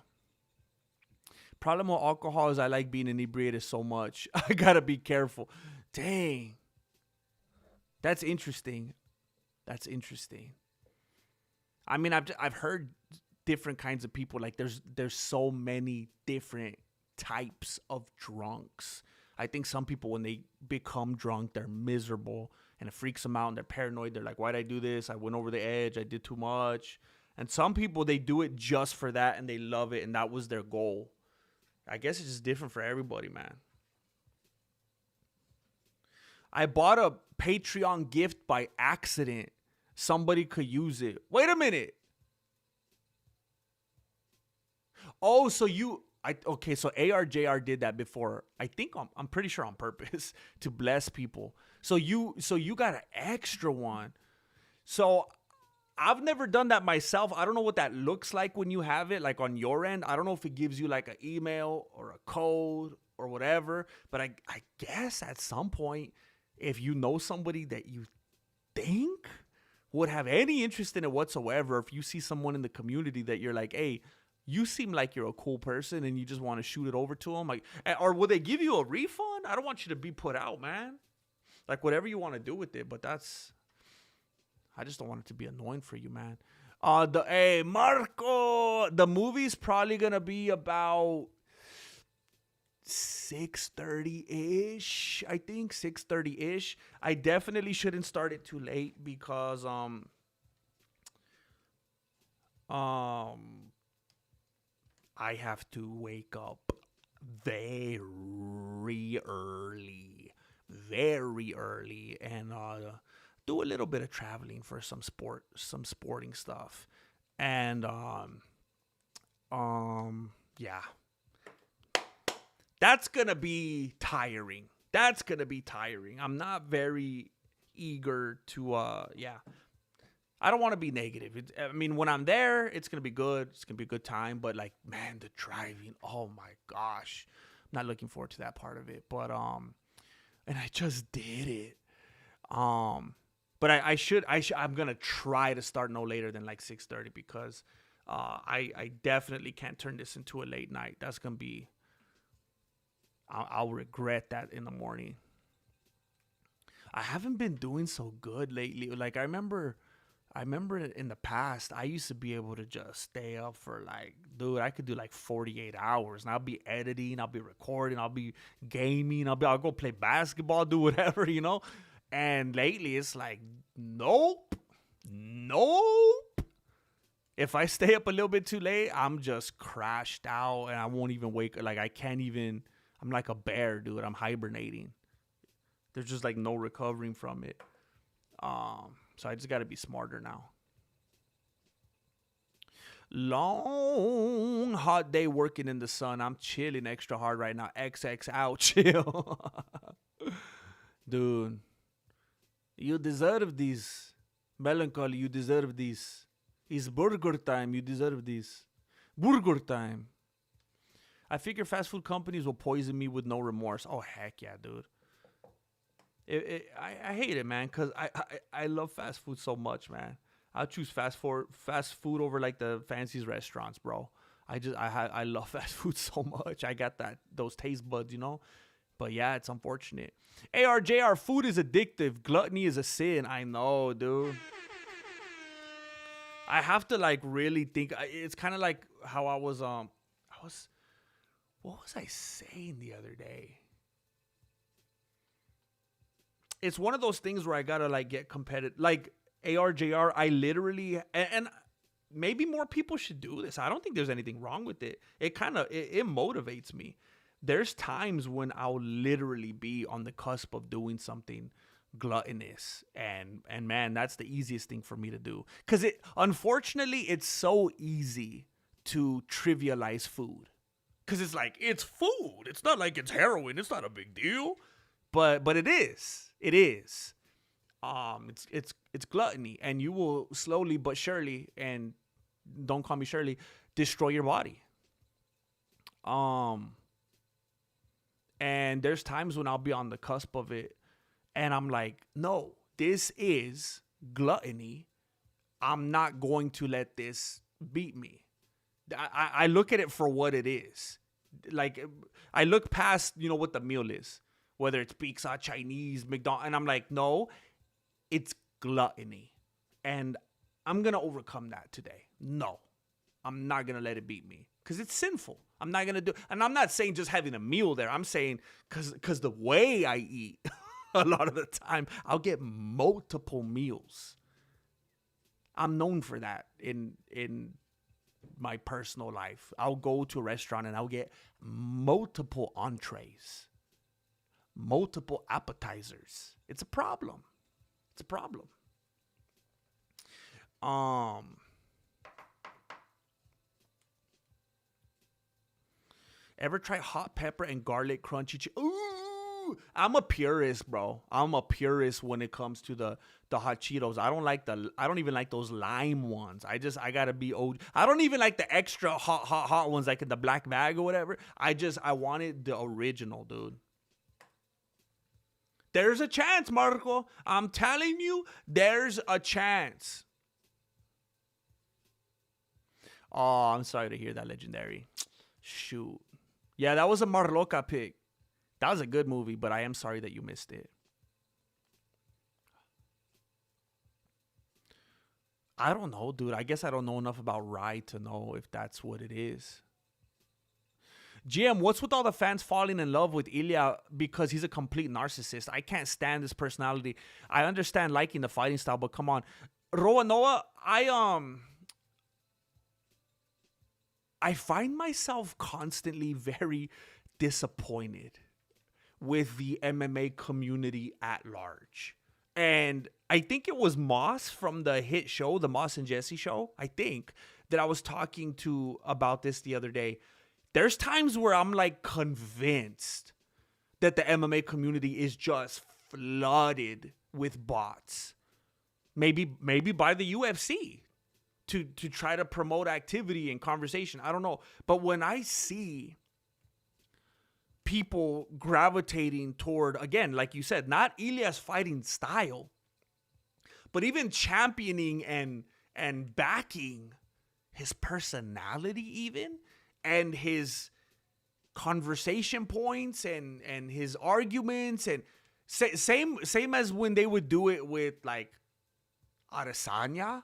Problem with alcohol is I like being inebriated so much. I gotta be careful. Dang. That's interesting. That's interesting. I mean, I've heard different kinds of people. Like there's so many different types of drunks. I think some people, when they become drunk, they're miserable and it freaks them out and they're paranoid. They're like, why'd I do this? I went over the edge. I did too much. And some people, they do it just for that and they love it and that was their goal. I guess it's just different for everybody, man. I bought a Patreon gift by accident. Somebody could use it. Wait a minute. Oh, so okay, so ARJR did that before. I think I'm pretty sure on purpose to bless people. So you got an extra one. So I've never done that myself. I don't know what that looks like when you have it, like on your end. I don't know if it gives you like an email or a code or whatever. But I guess at some point, if you know somebody that you think would have any interest in it whatsoever, if you see someone in the community that you're like, hey, you seem like you're a cool person and you just want to shoot it over to them, like, or will they give you a refund? I don't want you to be put out, man. Like whatever you want to do with it, but I just don't want it to be annoying for you, man. Hey Marco, the movie's probably gonna be about 6:30 ish. I think 6:30 ish. I definitely shouldn't start it too late because I have to wake up very early, and do a little bit of traveling for some sporting stuff, and yeah, that's gonna be tiring. I'm not very eager to yeah. I don't want to be negative. I mean, when I'm there, it's going to be good. It's going to be a good time. But, like, man, the driving, oh, my gosh. I'm not looking forward to that part of it. But, and I just did it. But I'm going to try to start no later than, like, 6:30 because I definitely can't turn this into a late night. That's going to be, I'll regret that in the morning. I haven't been doing so good lately. Like I remember in the past, I used to be able to just stay up for like, dude, I could do like 48 hours and I'll be editing, I'll be recording, I'll be gaming, I'll go play basketball, do whatever, And lately it's like, nope. If I stay up a little bit too late, I'm just crashed out and I won't even wake. Like I can't even, I'm like a bear, dude. I'm hibernating. There's just like no recovering from it. So I just got to be smarter now. Long hot day working in the sun. I'm chilling extra hard right now. XX out, chill. Dude, you deserve this. Melancholy, you deserve this. It's burger time. You deserve this. Burger time. I figure fast food companies will poison me with no remorse. Oh, heck yeah, dude. I hate it, man, because I love fast food so much, man. I'll choose fast food over like the fanciest restaurants, bro. I love fast food so much. I got those taste buds, But yeah, it's unfortunate. ARJR, food is addictive. Gluttony is a sin. I know, dude. I have to like really think. It's kind of like how what was I saying the other day? It's one of those things where I gotta like get competitive. Like ARJR, I literally, and maybe more people should do this. I don't think there's anything wrong with it. It motivates me. There's times when I'll literally be on the cusp of doing something gluttonous, and man, that's the easiest thing for me to do. Because unfortunately, it's so easy to trivialize food. Because it's like, it's food. It's not like it's heroin. It's not a big deal. But it is. It is. It's gluttony, and you will slowly but surely, and don't call me Shirley, destroy your body. And there's times when I'll be on the cusp of it, and I'm like, no, this is gluttony. I'm not going to let this beat me. I look at it for what it is. Like, I look past, what the meal is. Whether it's pizza, Chinese, McDonald's. And I'm like, no, it's gluttony. And I'm going to overcome that today. No, I'm not going to let it beat me. Because it's sinful. I'm not going to do. And I'm not saying just having a meal there. I'm saying because the way I eat, a lot of the time, I'll get multiple meals. I'm known for that in my personal life. I'll go to a restaurant and I'll get multiple entrees. Multiple appetizers. It's a problem. Ever try hot pepper and garlic crunchy Ooh, I'm a purist, bro. I'm a purist when it comes to the hot Cheetos. I don't even like those lime ones. I gotta be old. I don't even like the extra hot ones like in the black bag or whatever. I wanted the original, dude. There's a chance, Marco. I'm telling you, there's a chance. Oh, I'm sorry to hear that, Legendary. Shoot. Yeah, that was a Marloca pick. That was a good movie, but I am sorry that you missed it. I don't know, dude. I guess I don't know enough about Rye to know if that's what it is. GM, what's with all the fans falling in love with Ilya because he's a complete narcissist? I can't stand this personality. I understand liking the fighting style, but come on. Roa Noah, I find myself constantly very disappointed with the MMA community at large. And I think it was Moss from the hit show, the Moss and Jesse show, I think, that I was talking to about this the other day. There's times where I'm like convinced that the MMA community is just flooded with bots. Maybe by the UFC to try to promote activity and conversation. I don't know. But when I see people gravitating toward, again, like you said, not Ilya's fighting style, but even championing and backing his personality even, and his conversation points and his arguments, and Same as when they would do it with like Arasanya.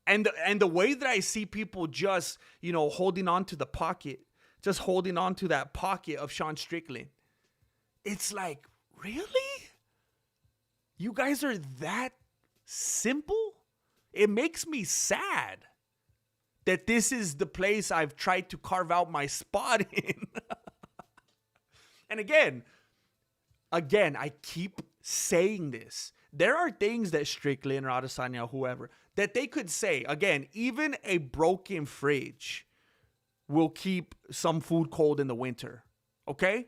And the way that I see people just, holding on to the pocket, just holding on to that pocket of Sean Strickland. It's like, really? You guys are that simple? It makes me sad that this is the place I've tried to carve out my spot in. And again, I keep saying this. There are things that Strickland or Adesanya or whoever, that they could say. Again, even a broken fridge will keep some food cold in the winter. Okay?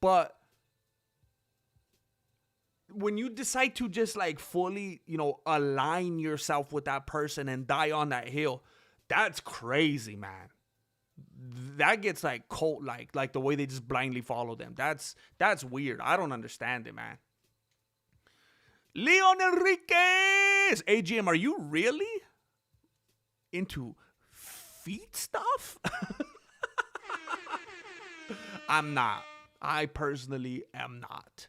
But when you decide to just like fully, align yourself with that person and die on that hill, that's crazy, man. That gets like cult-like the way they just blindly follow them. That's weird. I don't understand it, man. Leon Enriquez! AGM, are you really into feet stuff? I'm not. I personally am not.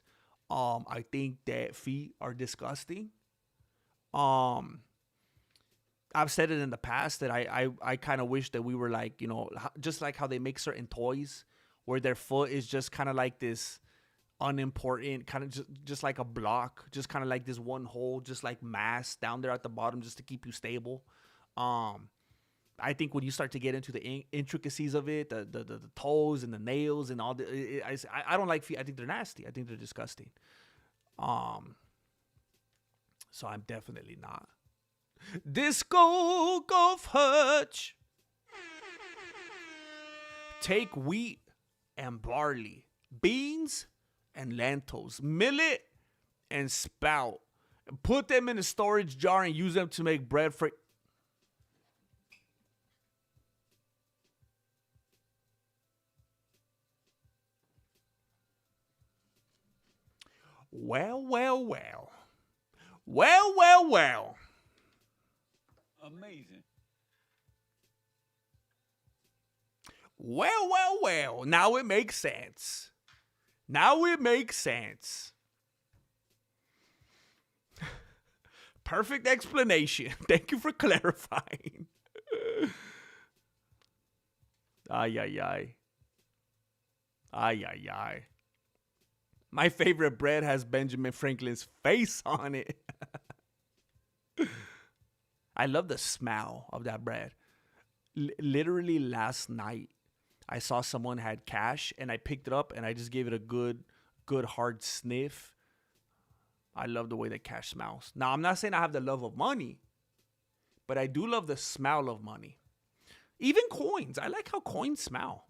I think that feet are disgusting. I've said it in the past that I kind of wish that we were like, just like how they make certain toys where their foot is just kind of like this unimportant, kind of just like a block, just kind of like this one hole, just like mass down there at the bottom just to keep you stable. I think when you start to get into the intricacies of it, the toes and the nails and all I don't like feet. I think they're nasty. I think they're disgusting. So I'm definitely not. Disco Golf Hutch. Take wheat and barley, beans and lentils, millet and spout, and put them in a storage jar and use them to make bread for... Well. Amazing. Well. Now it makes sense. Perfect explanation. Thank you for clarifying. Ay. My favorite bread has Benjamin Franklin's face on it. I love the smell of that bread. Literally last night, I saw someone had cash and I picked it up and I just gave it a good hard sniff. I love the way that cash smells. Now, I'm not saying I have the love of money, but I do love the smell of money. Even coins. I like how coins smell.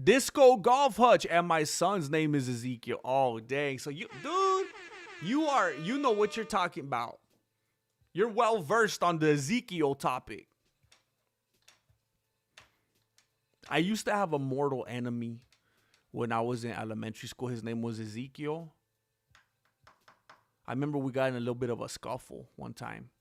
Disco Golf Hutch, and my son's name is Ezekiel. Oh, dang. So you know what you're talking about. You're well versed on the Ezekiel topic. I used to have a mortal enemy when I was in elementary school. His name was Ezekiel. I remember we got in a little bit of a scuffle one time.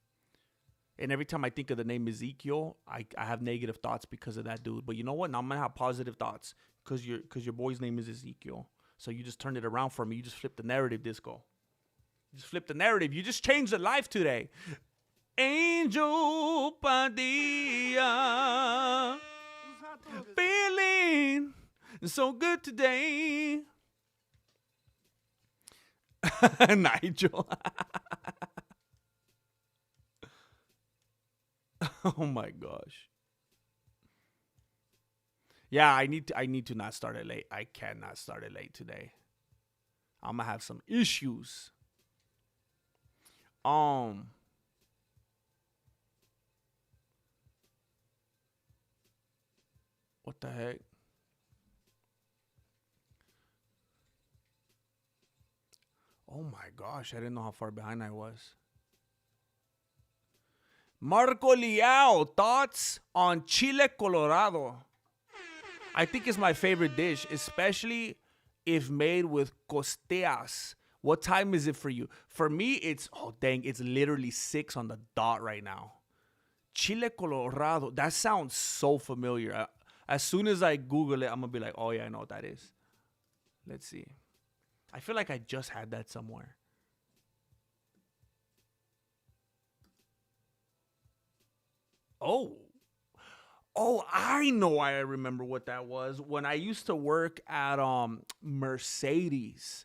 And every time I think of the name Ezekiel, I have negative thoughts because of that dude. But you know what? Now I'm going to have positive thoughts because your boy's name is Ezekiel. So you just turned it around for me. You just flipped the narrative, Disco. You just flipped the narrative. You just changed the life today. Angel Padilla. Feeling so good today. Nigel. Oh my gosh. Yeah, I need to not start it late. I cannot start it late today. I'm gonna have some issues. What the heck? Oh my gosh, I didn't know how far behind I was. Marco Liao, thoughts on chile colorado? I think it's my favorite dish, especially if made with costillas. What time is it for you? For me, it's literally 6 on the dot right now. Chile colorado, that sounds so familiar. As soon as I Google it, I'm going to be like, oh yeah, I know what that is. Let's see. I feel like I just had that somewhere. Oh. Oh, I know. I remember what that was. When I used to work at Mercedes,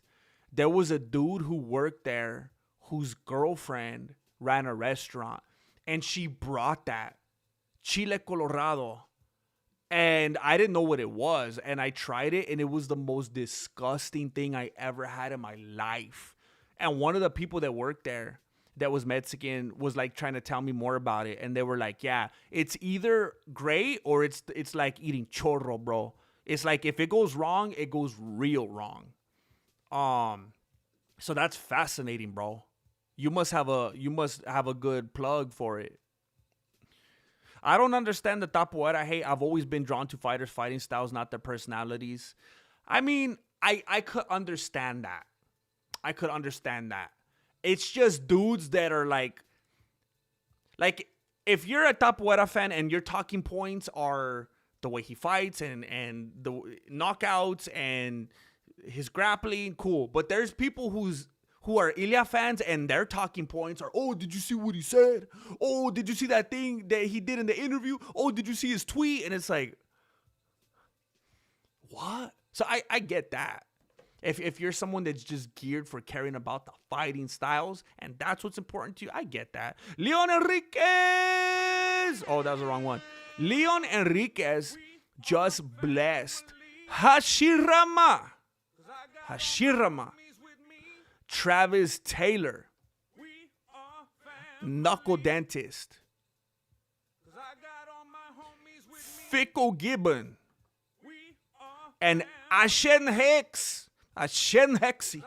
there was a dude who worked there whose girlfriend ran a restaurant, and she brought that chile colorado, and I didn't know what it was, and I tried it, and it was the most disgusting thing I ever had in my life. And one of the people that worked there that was Mexican was like trying to tell me more about it, and they were like, "Yeah, it's either great or it's like eating chorro, bro. It's like if it goes wrong, it goes real wrong." Um, so that's fascinating, bro. You must have a good plug for it. I don't understand the Tapoeira hate. I've always been drawn to fighters' fighting styles, not their personalities. I mean, I could understand that. I could understand that. It's just dudes that are like if you're a Tapoeira fan and your talking points are the way he fights and the knockouts and his grappling, cool. But there's people who are Ilya fans and their talking points are, oh, did you see what he said? Oh, did you see that thing that he did in the interview? Oh, did you see his tweet? And it's like, what? So I get that. If you're someone that's just geared for caring about the fighting styles and that's what's important to you, I get that. Leon Enriquez. Oh, that was the wrong one. Leon Enriquez just blessed Hashirama. Hashirama. Travis Taylor. Knuckle Dentist. Fickle Gibbon. And Ashen Hicks. Ashen Hexy.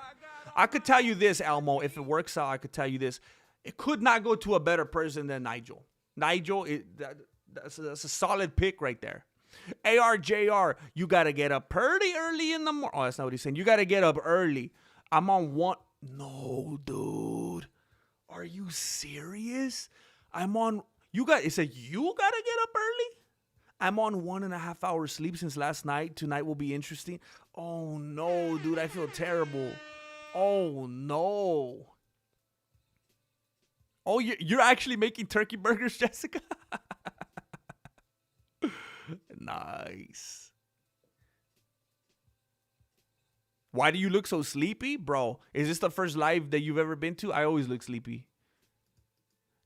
I could tell you this, Elmo. If it works out, I could tell you this. It could not go to a better person than Nigel. Nigel, that's a solid pick right there. ARJR, you got to get up pretty early in the morning. Oh, that's not what he's saying. You got to get up early. I'm on one. No, dude. Are you serious? I'm on. It said you got to get up early? I'm on 1.5 hours sleep since last night. Tonight will be interesting. Oh, no, dude. I feel terrible. Oh, no. Oh, you're actually making turkey burgers, Jessica? Nice. Why do you look so sleepy? Bro, is this the first live that you've ever been to? I always look sleepy.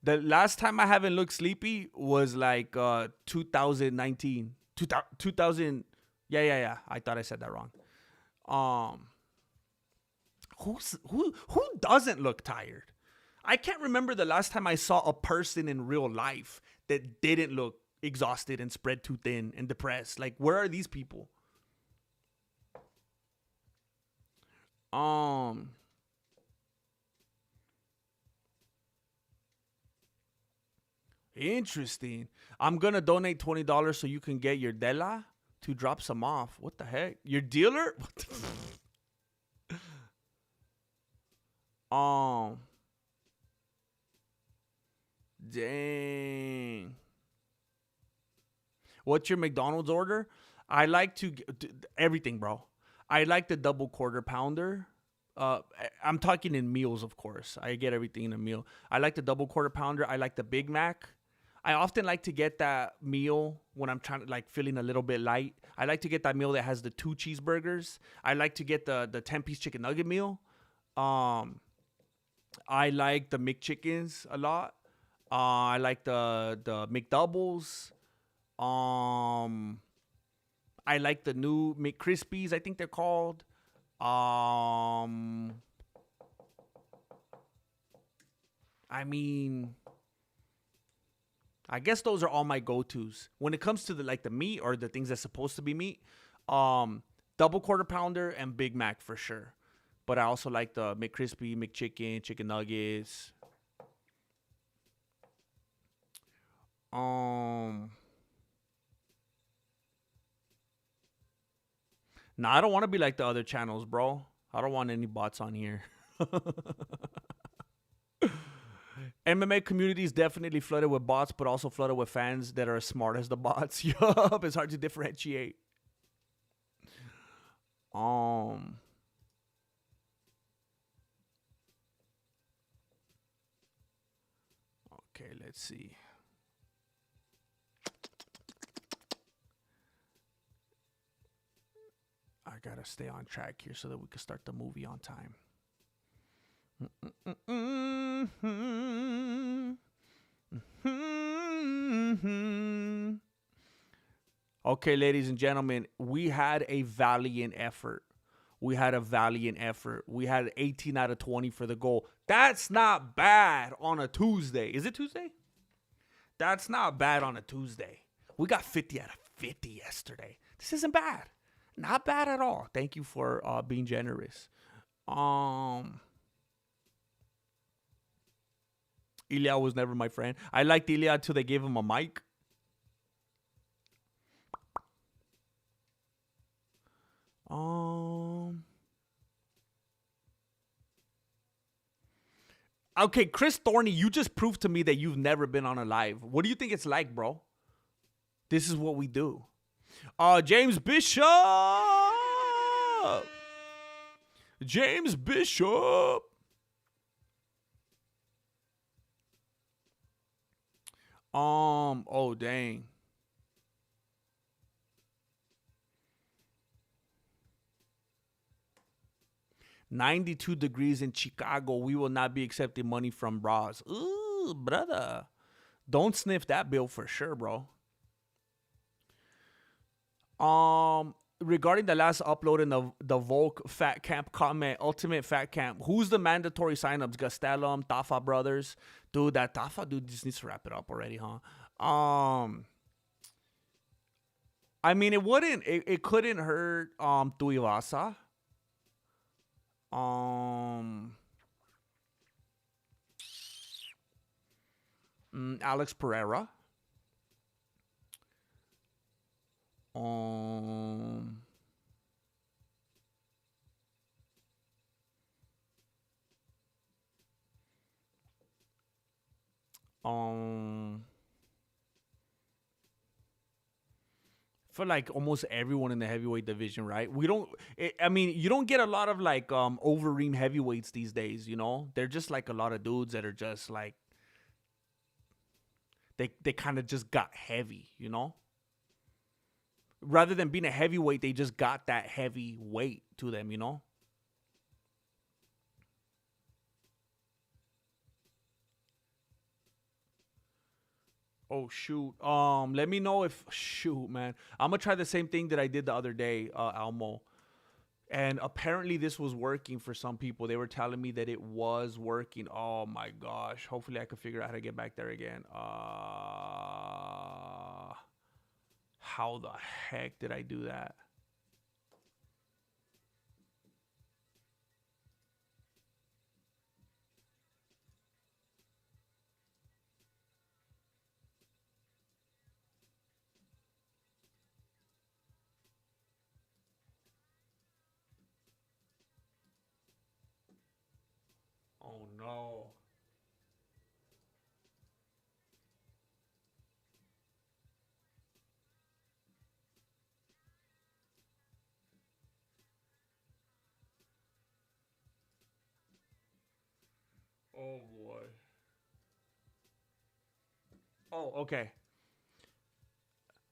The last time I haven't looked sleepy was like 2019. 2000. Yeah. I thought I said that wrong. Who doesn't look tired? I can't remember the last time I saw a person in real life that didn't look exhausted and spread too thin and depressed. Like, where are these people? Interesting. I'm gonna donate $20 so you can get your Dela to drop some off. What the heck? Your dealer? What the dang. What's your McDonald's order? I like to everything, bro. I like the double quarter pounder. I'm talking in meals, of course. I get everything in a meal. I like the double quarter pounder. I like the Big Mac. I often like to get that meal when I'm trying to like feeling a little bit light. I like to get that meal that has the 2 cheeseburgers. I like to get the 10-piece chicken nugget meal. I like the McChickens a lot. I like the McDoubles. I like the new McCrispies, I think they're called. I mean, I guess those are all my go-tos. When it comes to the meat or the things that's supposed to be meat, double quarter pounder and Big Mac for sure. But I also like the McCrispy, McChicken, chicken nuggets. Nah, I don't want to be like the other channels, bro. I don't want any bots on here. MMA community is definitely flooded with bots, but also flooded with fans that are as smart as the bots. Yup, it's hard to differentiate. Let's see. I gotta stay on track here so that we can start the movie on time. Okay, ladies and gentlemen, we had a valiant effort. We had a valiant effort. We had 18 out of 20 for the goal. That's not bad on a Tuesday. Is it Tuesday? That's not bad on a Tuesday. We got 50 out of 50 yesterday. This isn't bad. Not bad at all. Thank you for being generous. Ilya was never my friend. I liked Ilya until they gave him a mic. Okay, Chris Thorney, you just proved to me that you've never been on a live. What do you think it's like, bro? This is what we do. James Bishop. James Bishop. Oh dang. "92 degrees in Chicago. We will not be accepting money from bras." Ooh, brother. Don't sniff that bill for sure, bro. Regarding the last upload in the Volk Fat Camp comment, Ultimate Fat Camp, who's the mandatory signups? Gastelum, Tafa Brothers. Dude, that Tafa dude just needs to wrap it up already, huh? I mean, it couldn't hurt Tuivasa. Alex Pereira. For like almost everyone in the heavyweight division, right? I mean, you don't get a lot of like Overeem heavyweights these days, you know? They're just like a lot of dudes that are just like they kind of just got heavy, you know? Rather than being a heavyweight, they just got that heavy weight to them, you know? Oh shoot. Let me know if shoot, man. I'm gonna try the same thing that I did the other day, Almo. And apparently this was working for some people. They were telling me that it was working. Oh my gosh. Hopefully I can figure out how to get back there again. How the heck did I do that? Oh no. Oh boy. Oh, okay.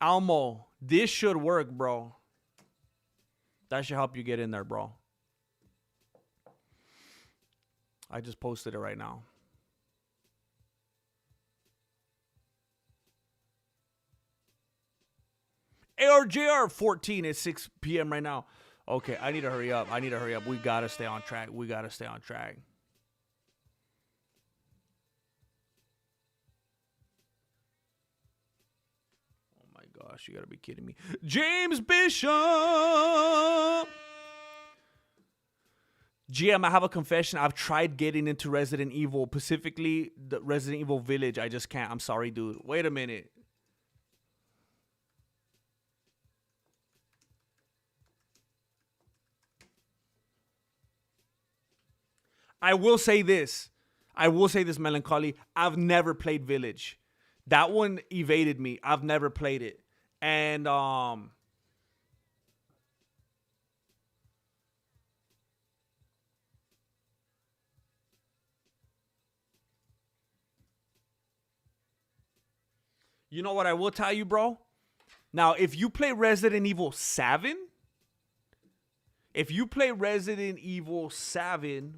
Almo, this should work, bro. That should help you get in there, bro. I just posted it right now. ARJR 14 at 6 p.m. right now. Okay, I need to hurry up. We gotta stay on track. Oh my gosh, you gotta be kidding me. James Bishop! GM, I have a confession. I've tried getting into Resident Evil, specifically the Resident Evil Village. I just can't. I'm sorry, dude. Wait a minute. I will say this, Melancholy. I've never played Village. That one evaded me. I've never played it. And You know what I will tell you, bro? Now, if you play Resident Evil 7,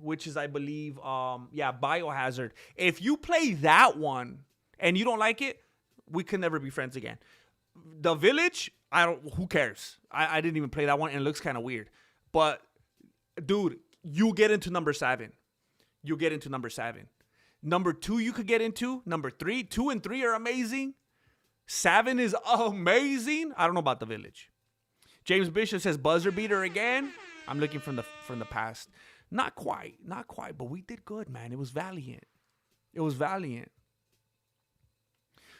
which is, I believe, Biohazard. If you play that one and you don't like it, we can never be friends again. The Village, who cares? I didn't even play that one, and it looks kind of weird. But, dude, you get into number 7. Number 2 you could get into. Number 3. 2 and 3 are amazing. 7 is amazing. I don't know about The Village. James Bishop says buzzer beater again. I'm looking from the past. Not quite, but we did good, man. It was valiant.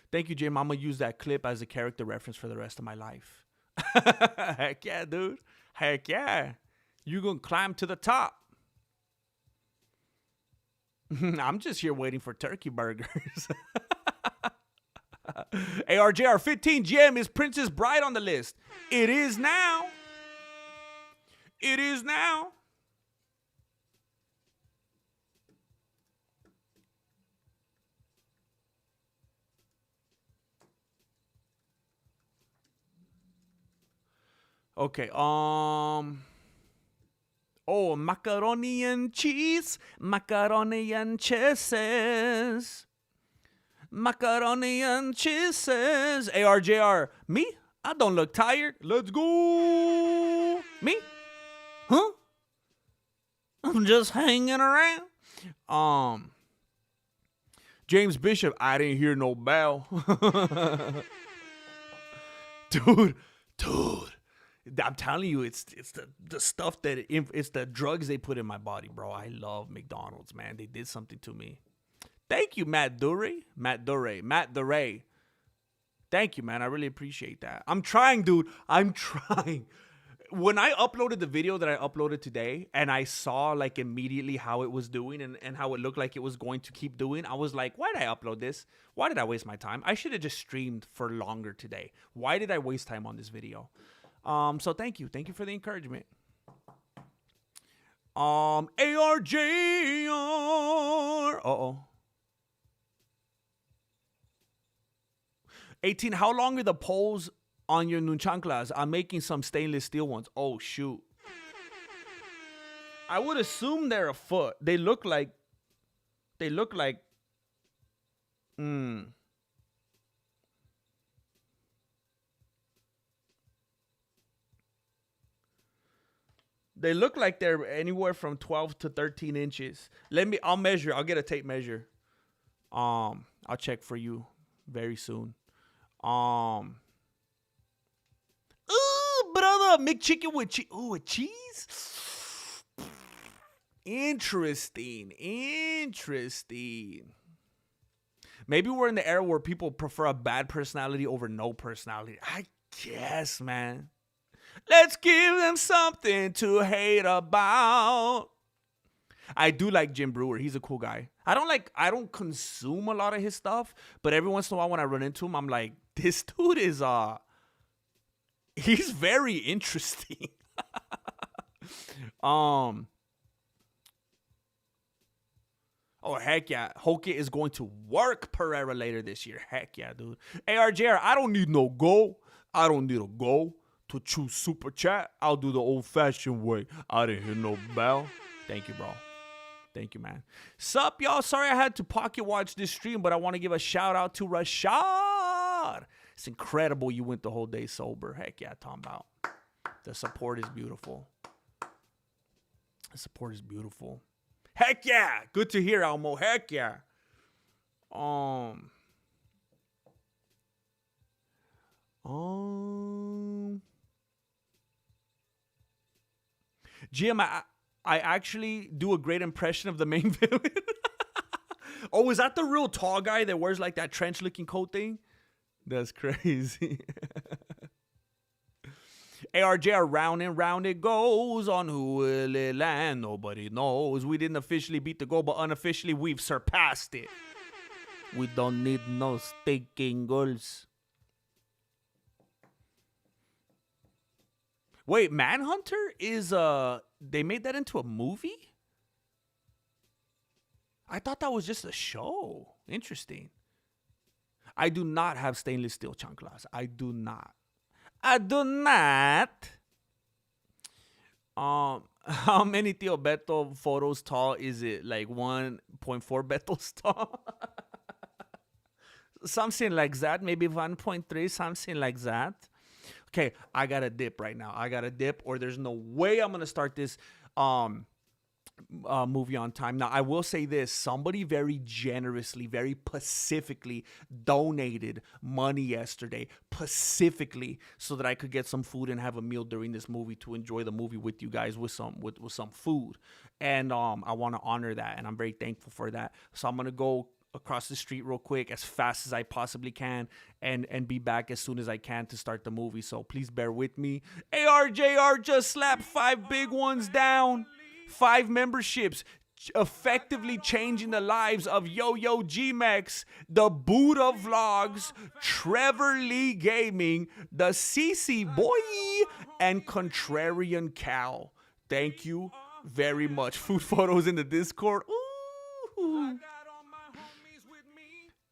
Thank you, Jim. I'm gonna use that clip as a character reference for the rest of my life. Heck yeah, dude. Heck yeah. You gonna climb to the top. I'm just here waiting for turkey burgers. ARJR 15 GM, is Princess Bride on the list? It is now. Okay, macaroni and cheese. Macaroni and cheeses. ARJR, me? I don't look tired. Let's go. Me? Huh? I'm just hanging around. James Bishop, I didn't hear no bell. Dude. I'm telling you, it's the stuff it's the drugs they put in my body, bro. I love McDonald's, man. They did something to me. Thank you, Matt Duray. Thank you, man. I really appreciate that. I'm trying, dude. When I uploaded the video that I uploaded today, and I saw like immediately how it was doing and how it looked like it was going to keep doing, I was like, why did I upload this? Why did I waste my time? I should have just streamed for longer today. Why did I waste time on this video? So thank you. Thank you for the encouragement. ARJR. 18, how long are the poles on your nunchanclas? I'm making some stainless steel ones. Oh, shoot. I would assume they're a foot. They look like. They look like they're anywhere from 12 to 13 inches. I'll measure. I'll get a tape measure. I'll check for you very soon. Ooh, brother, McChicken with cheese. Ooh, with cheese? Interesting. Maybe we're in the era where people prefer a bad personality over no personality. I guess, man. Let's give them something to hate about. I do like Jim Brewer. He's a cool guy. I don't consume a lot of his stuff, but every once in a while when I run into him, I'm like, this dude is he's very interesting. Oh, heck yeah. Hoke is going to work Pereira later this year. Heck yeah, dude. ARJR, I don't need no goal. I don't need a goal to choose super chat. I'll do the old-fashioned way. I didn't hear no bell. Thank you, bro. Thank you, man. Sup, y'all? Sorry I had to pocket watch this stream, but I want to give a shout-out to Rashad. It's incredible you went the whole day sober. Heck yeah, Tom Bout. The support is beautiful. Heck yeah. Good to hear, Elmo. Heck yeah. Jim, I actually do a great impression of the main villain. Oh, is that the real tall guy that wears like that trench-looking coat thing? That's crazy. ARJR, round and round it goes. On who will it land? Nobody knows. We didn't officially beat the goal, but unofficially we've surpassed it. We don't need no stinking goals. Wait, Manhunter is they made that into a movie? I thought that was just a show. Interesting. I do not have stainless steel chanclas. I do not. I do not. How many Tio Beto photos tall is it? Like 1.4 Betos tall? Something like that. Maybe 1.3, something like that. Okay, I got to dip right now. I got to dip, or there's no way I'm going to start this movie on time. Now, I will say this. Somebody very generously, very pacifically donated money yesterday, pacifically, so that I could get some food and have a meal during this movie to enjoy the movie with you guys with some food. And I want to honor that, and I'm very thankful for that. So I'm going to go across the street real quick as fast as I possibly can and be back as soon as I can to start the movie. So please bear with me. ARJR just slapped 5 big ones down. 5 memberships, effectively changing the lives of Yo-Yo G-Max, the Buddha Vlogs, Trevor Lee Gaming, the CC Boy, and Contrarian Cal. Thank you very much. Food photos in the Discord. Ooh.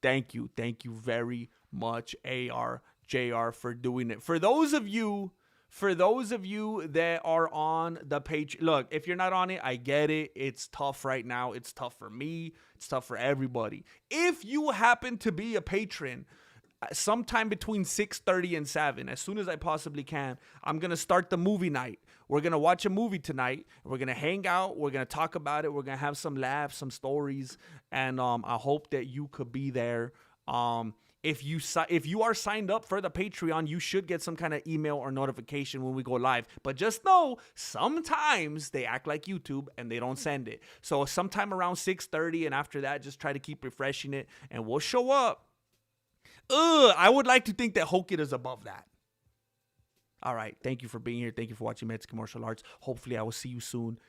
Thank you very much, ARJR, for doing it. For those of you that are on the page, look, if you're not on it, I get it. It's tough right now. It's tough for me. It's tough for everybody. If you happen to be a patron, sometime between 6:30 and 7, as soon as I possibly can, I'm going to start the movie night. We're going to watch a movie tonight. We're going to hang out. We're going to talk about it. We're going to have some laughs, some stories. And I hope that you could be there. If you are signed up for the Patreon, you should get some kind of email or notification when we go live. But just know, sometimes they act like YouTube and they don't send it. So sometime around 6:30, and after that, just try to keep refreshing it, and we'll show up. I would like to think that Hokit is above that. All right. Thank you for being here. Thank you for watching Mexican Martial Arts. Hopefully, I will see you soon.